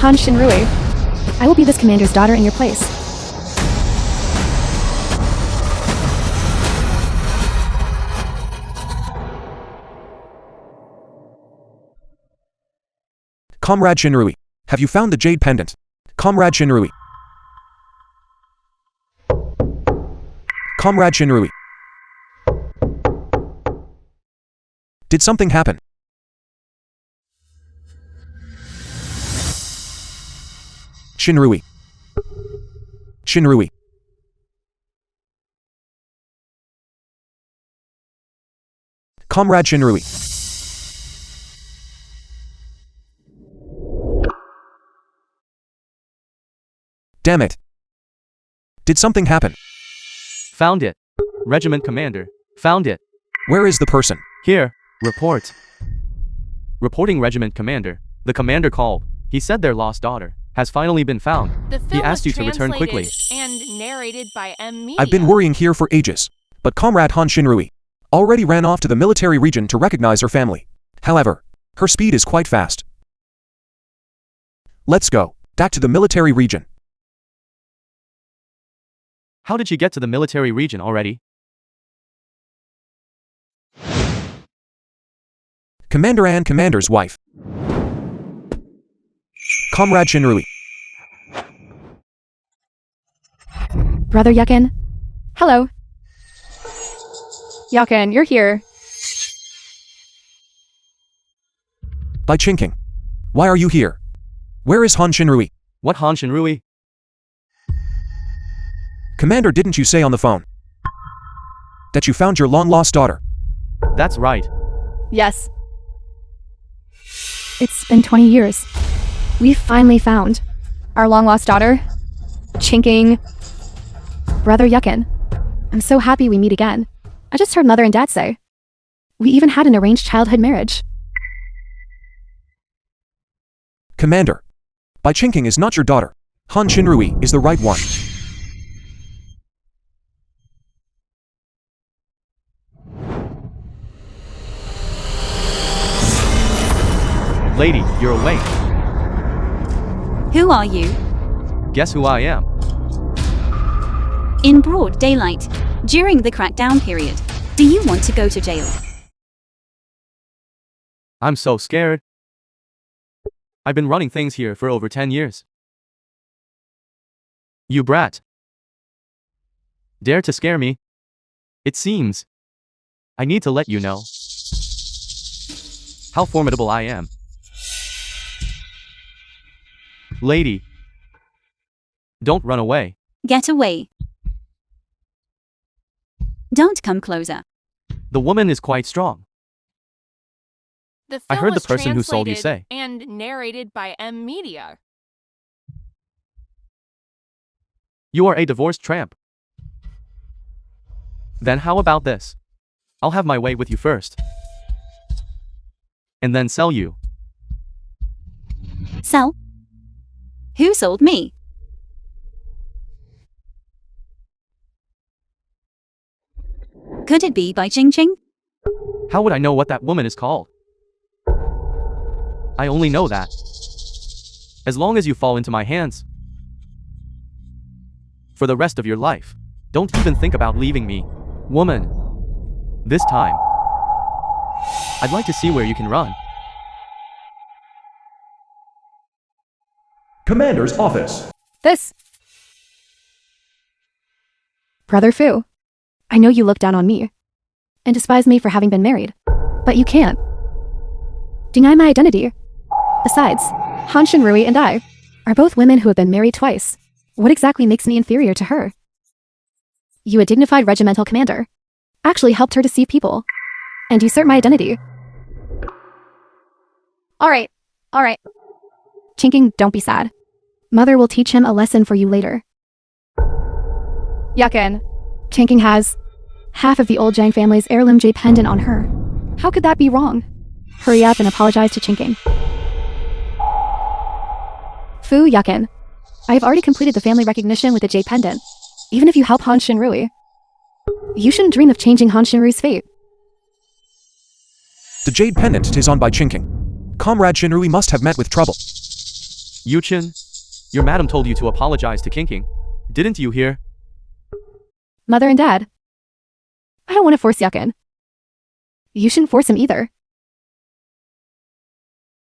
Han Shinrui, I will be this commander's daughter in your place. Comrade Shinrui, have you found the jade pendant? Comrade Shinrui. Comrade Shinrui. Did something happen? Shinrui. Shinrui. Comrade Shinrui. Damn it. Did something happen? Found it. Regiment commander. Found it. Where is the person? Here. Report. Reporting regiment commander. The commander called. He said their lost daughter has finally been found. The film He asked was you to return quickly. translated and narrated by Media. I've been worrying here for ages, but Comrade Han Shinrui already ran off to the military region to recognize her family. However, her speed is quite fast. Let's go back to the military region. How did she get to the military region already? Commander and Commander's wife. Comrade Shinrui. Brother Yukin. Hello. Yukin, you're here. By Chinking. Why are you here? Where is Han Shinrui? What Han Shinrui? Commander, didn't you say on the phone that you found your long-lost daughter? That's right. Yes. It's been 20 years. We finally found our long-lost daughter, Chinking. Brother Yukin, I'm so happy we meet again. I just heard Mother and Dad say we even had an arranged childhood marriage. Commander, Bai Chinking is not your daughter. Han Shinrui is the right one. Lady, you're awake. Who are you? Guess who I am? In broad daylight, during the crackdown period, do you want to go to jail? I'm so scared. I've been running things here for over 10 years. You brat. Dare to scare me? It seems I need to let you know how formidable I am. Lady, don't run away. Get away. Don't come closer. The woman is quite strong. The I film heard the was person who sold you translated say. and narrated by Media. You are a divorced tramp. Then how about this? I'll have my way with you first. And then sell you. Sell? Who sold me? Could it be by Ching Ching? How would I know what that woman is called? I only know that as long as you fall into my hands for the rest of your life, don't even think about leaving me, woman. This time, I'd like to see where you can run. Commander's office. This Brother Fu, I know you look down on me and despise me for having been married, but you can't deny my identity. Besides, Han Shinrui and I are both women who have been married twice. What exactly makes me inferior to her? You, a dignified regimental commander, actually helped her deceive people and usurp my identity. All right. Chinking, don't be sad. Mother will teach him a lesson for you later. Yuckin. Chinking has half of the old Jiang family's heirloom jade pendant on her. How could that be wrong? Hurry up and apologize to Chinking. Fu Yuckin. I have already completed the family recognition with the jade pendant. Even if you help Han Shinrui, you shouldn't dream of changing Han Shinrui's fate. The jade pendant is on by Chinking. Comrade Shinrui must have met with trouble. Yuchin, your madam told you to apologize to Kinking. Didn't you hear? Mother and Dad, I don't want to force Yuckin. You shouldn't force him either.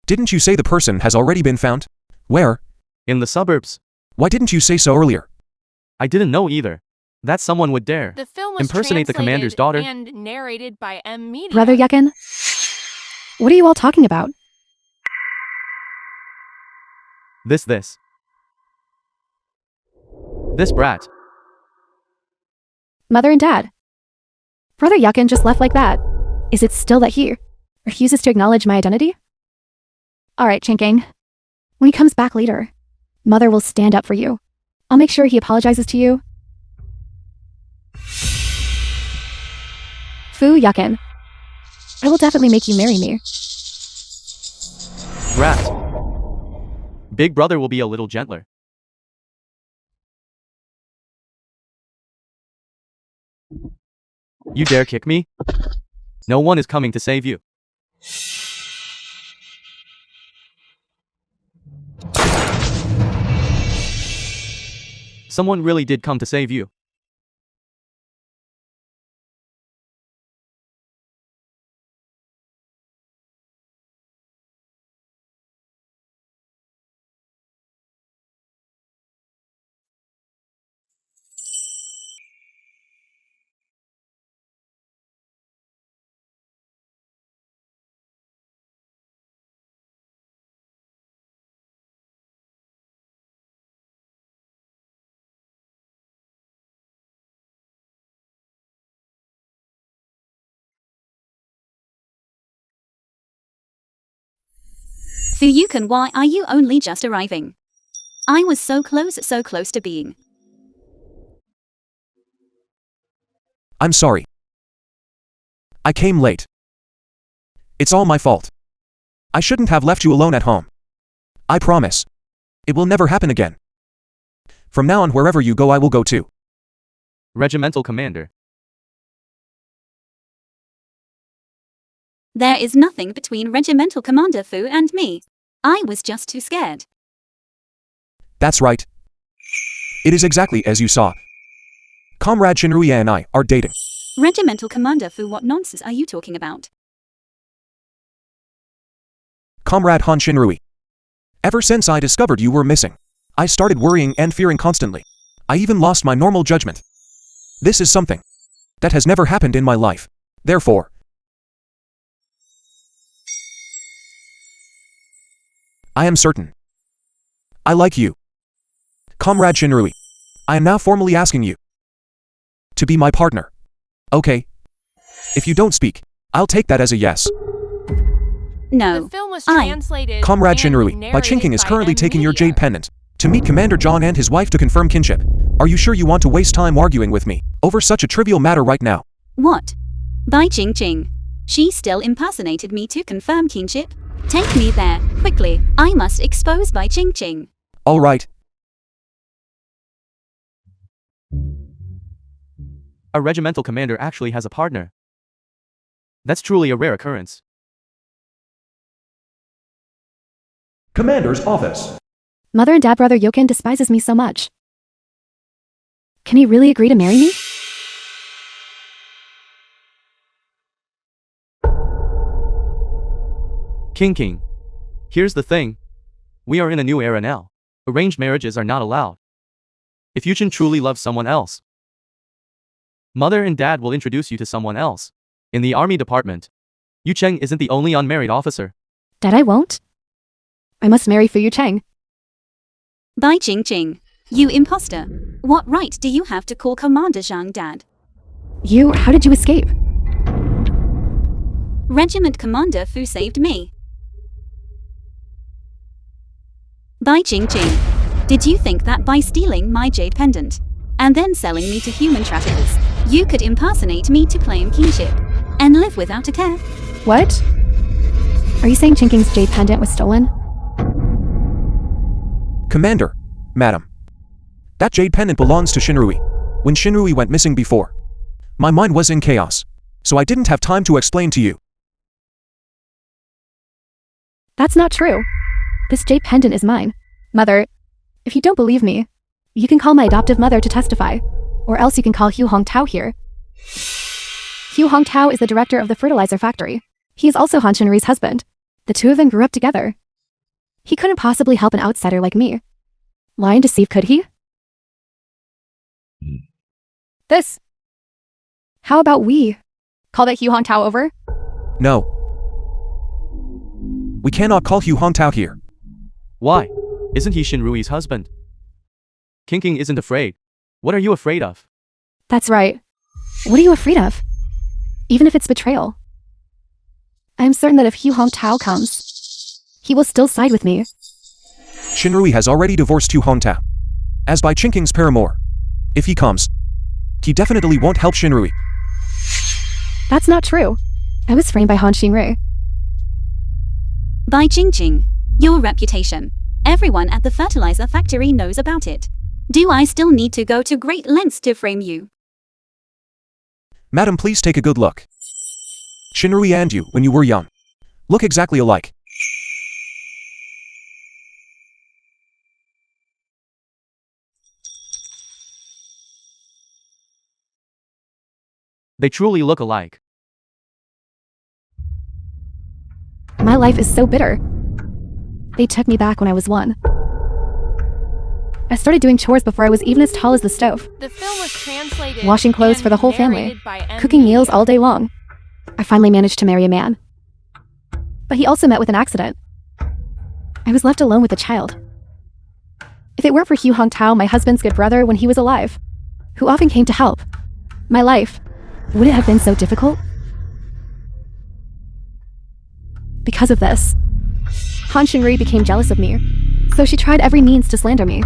Didn't you say the person has already been found? Where? In the suburbs. Why didn't you say so earlier? I didn't know either. That someone would dare The film was impersonate the commander's daughter. and narrated by M Media. Brother Yuckin, what are you all talking about? This brat. Mother and Dad, Brother Yuckin just left like that. Is it still that he refuses to acknowledge my identity? Alright, Chinking. When he comes back later, Mother will stand up for you. I'll make sure he apologizes to you. Fu Yuckin, I will definitely make you marry me. Brat. Big brother will be a little gentler. You dare kick me? No one is coming to save you. Someone really did come to save you. Fu Yuchin, why are you only just arriving? I was so close to being. I'm sorry. I came late. It's all my fault. I shouldn't have left you alone at home. I promise. It will never happen again. From now on, wherever you go, I will go too. Regimental commander. There is nothing between Regimental Commander Fu and me. I was just too scared. That's right. It is exactly as you saw. Comrade Shinrui and I are dating. Regimental Commander Fu, what nonsense are you talking about? Comrade Han Shinrui. Ever since I discovered you were missing, I started worrying and fearing constantly. I even lost my normal judgment. This is something that has never happened in my life. Therefore, I am certain. I like you. Comrade Shinrui, I am now formally asking you to be my partner. Okay? If you don't speak, I'll take that as a yes. No. The film was translated Comrade and Shinrui, by narrated Chinking is by currently M taking your Media. jade pendant to meet Commander John and his wife to confirm kinship. Are you sure you want to waste time arguing with me over such a trivial matter right now? What? By Ching Ching. She still impersonated me to confirm kinship? Take me there, quickly. I must expose Bai Ching Ching. All right. A regimental commander actually has a partner. That's truly a rare occurrence. Commander's office. Mother and Dad, Brother Yuchin despises me so much. Can he really agree to marry me? King. Here's the thing. We are in a new era now. Arranged marriages are not allowed. If Yuchin truly loves someone else, Mother and dad will introduce you to someone else. In the army department. Yu Cheng isn't the only unmarried officer. Dad, I won't. I must marry Fu Yu Cheng. Bai Ching Ching. You imposter. What right do you have to call Commander Zhang dad? How did you escape? Regiment Commander Fu saved me. Bai Ching Ching. Did you think that by stealing my jade pendant and then selling me to human traffickers, you could impersonate me to claim kinship and live without a care? What? Are you saying Chinking's jade pendant was stolen? Commander, Madam. That jade pendant belongs to Shinrui. When Shinrui went missing before, my mind was in chaos, so I didn't have time to explain to you. That's not true. This jade pendant is mine. Mother, if you don't believe me, you can call my adoptive mother to testify, or else you can call Hu Hongtao here. Hu Hongtao is the director of the fertilizer factory. He is also Han Shinrui's husband. The two of them grew up together. He couldn't possibly help an outsider like me. Lie and deceive, could he? This. How about we call that Hu Hongtao over? No. We cannot call Hu Hongtao here. Why? Isn't he Shinrui's husband? King isn't afraid. What are you afraid of? That's right. What are you afraid of? Even if it's betrayal. I am certain that if Hu Hongtao comes, he will still side with me. Shinrui has already divorced Hu Hongtao. As by Chinking's paramour. If he comes, he definitely won't help Shinrui. That's not true. I was framed by Han Xinrui. Bai Ching Ching. Your reputation. Everyone at the fertilizer factory knows about it. Do I still need to go to great lengths to frame you? Madam, please take a good look. Shinrui and you, when you were young, look exactly alike. They truly look alike. My life is so bitter. They took me back when I was 1. I started doing chores before I was even as tall as the stove. The film was translated Washing clothes and for the whole family. narrated by M. Cooking meals Media. all day long. I finally managed to marry a man. But he also met with an accident. I was left alone with a child. If it weren't for Hu Hongtao, my husband's good brother when he was alive, who often came to help, my life, would it have been so difficult? Because of this, Han Xinrui became jealous of me, so she tried every means to slander me.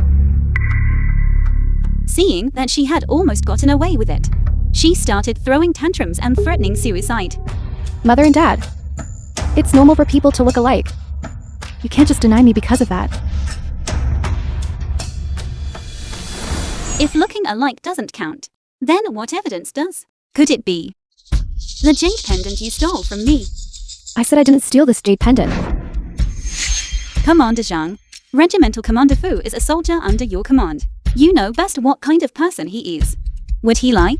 Seeing that she had almost gotten away with it, she started throwing tantrums and threatening suicide. Mother and Dad, it's normal for people to look alike. You can't just deny me because of that. If looking alike doesn't count, then what evidence does? Could it be the jade pendant you stole from me? I said I didn't steal this jade pendant. Commander Zhang, Regimental Commander Fu is a soldier under your command. You know best what kind of person he is. Would he lie?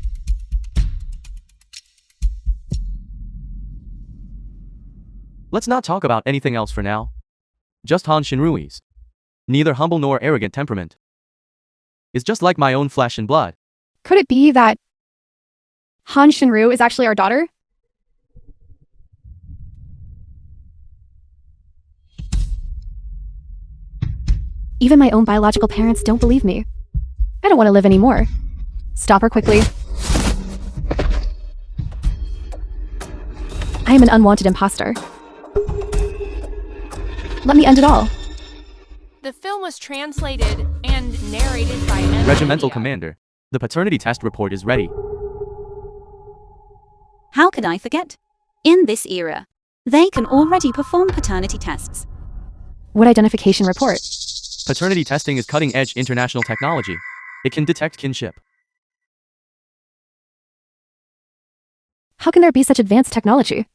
Let's not talk about anything else for now. Just Han Shinrui's. Neither humble nor arrogant temperament. It's just like my own flesh and blood. Could it be that Han Shinru is actually our daughter? Even my own biological parents don't believe me. I don't want to live anymore. Stop her quickly. I am an unwanted imposter. Let me end it all. The film was translated and narrated by M. Regimental Media. Commander. The paternity test report is ready. How could I forget? In this era, they can already perform paternity tests. What identification report? Paternity testing is cutting-edge international technology. It can detect kinship. How can there be such advanced technology?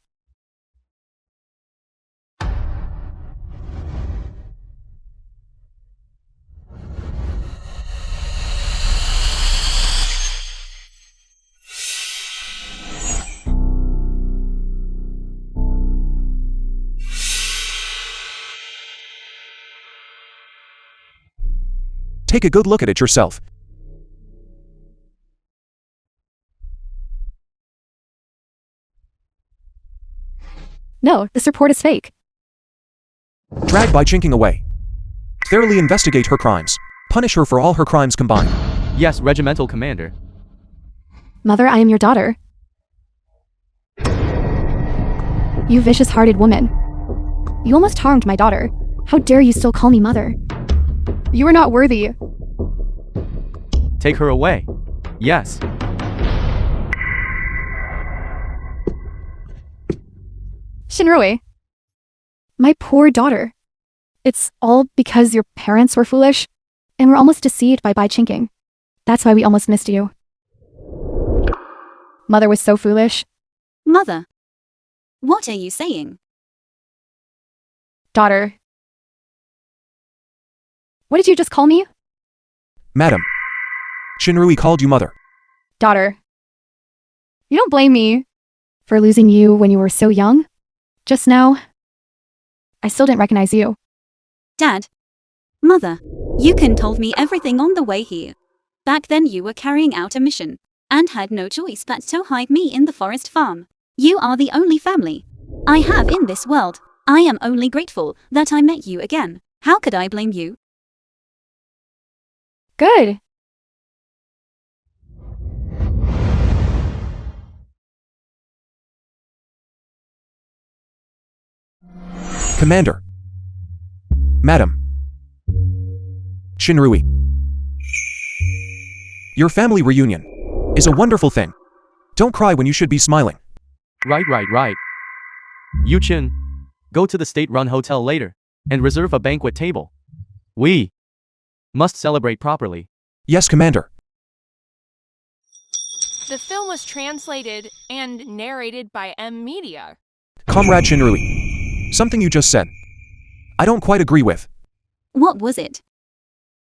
Take a good look at it yourself. No, this report is fake. Drag by chinking away. Thoroughly investigate her crimes. Punish her for all her crimes combined. Yes, Regimental Commander. Mother, I am your daughter. You vicious-hearted woman. You almost harmed my daughter. How dare you still call me mother? You are not worthy. Take her away. Yes. Shinrui. My poor daughter. It's all because your parents were foolish, and were almost deceived by chinking. That's why we almost missed you. Mother was so foolish. Mother. What are you saying? Daughter. What did you just call me? Madam. Shinrui called you mother. Daughter. You don't blame me for losing you when you were so young? Just now, I still didn't recognize you. Dad. Mother. Yukon told me everything on the way here. Back then you were carrying out a mission, and had no choice but to hide me in the forest farm. You are the only family I have in this world. I am only grateful that I met you again. How could I blame you? Good. Commander. Madam. Shinrui. Your family reunion is a wonderful thing. Don't cry when you should be smiling. Right. Yu-chin, go to the state-run hotel later, and reserve a banquet table. We must celebrate properly. Yes, Commander. The film was translated and narrated by M Media. Comrade Shinrui. Something you just said, I don't quite agree with. What was it?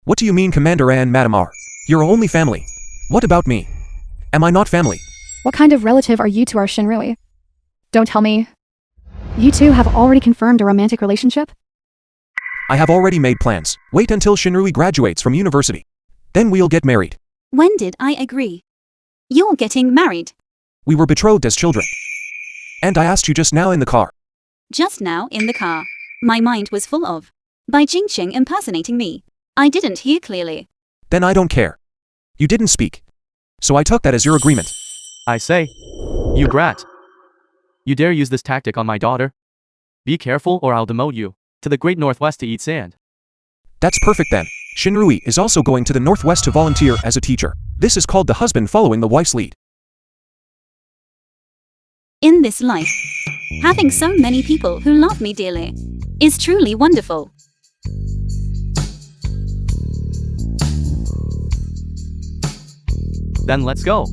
What do you mean Commander and Madam are your only family? What about me? Am I not family? What kind of relative are you to our Shinrui? Don't tell me. You two have already confirmed a romantic relationship? I have already made plans. Wait until Shinrui graduates from university. Then we'll get married. When did I agree? You're getting married. We were betrothed as children. And I asked you just now in the car. Just now in the car. My mind was full of Bai Jingqing impersonating me. I didn't hear clearly. Then I don't care. You didn't speak. So I took that as your agreement. I say, you brat. You dare use this tactic on my daughter? Be careful or I'll demote you to the Great Northwest to eat sand. That's perfect then. Shinrui is also going to the Northwest to volunteer as a teacher. This is called the husband following the wife's lead. In this life, having so many people who love me dearly is truly wonderful. Then let's go.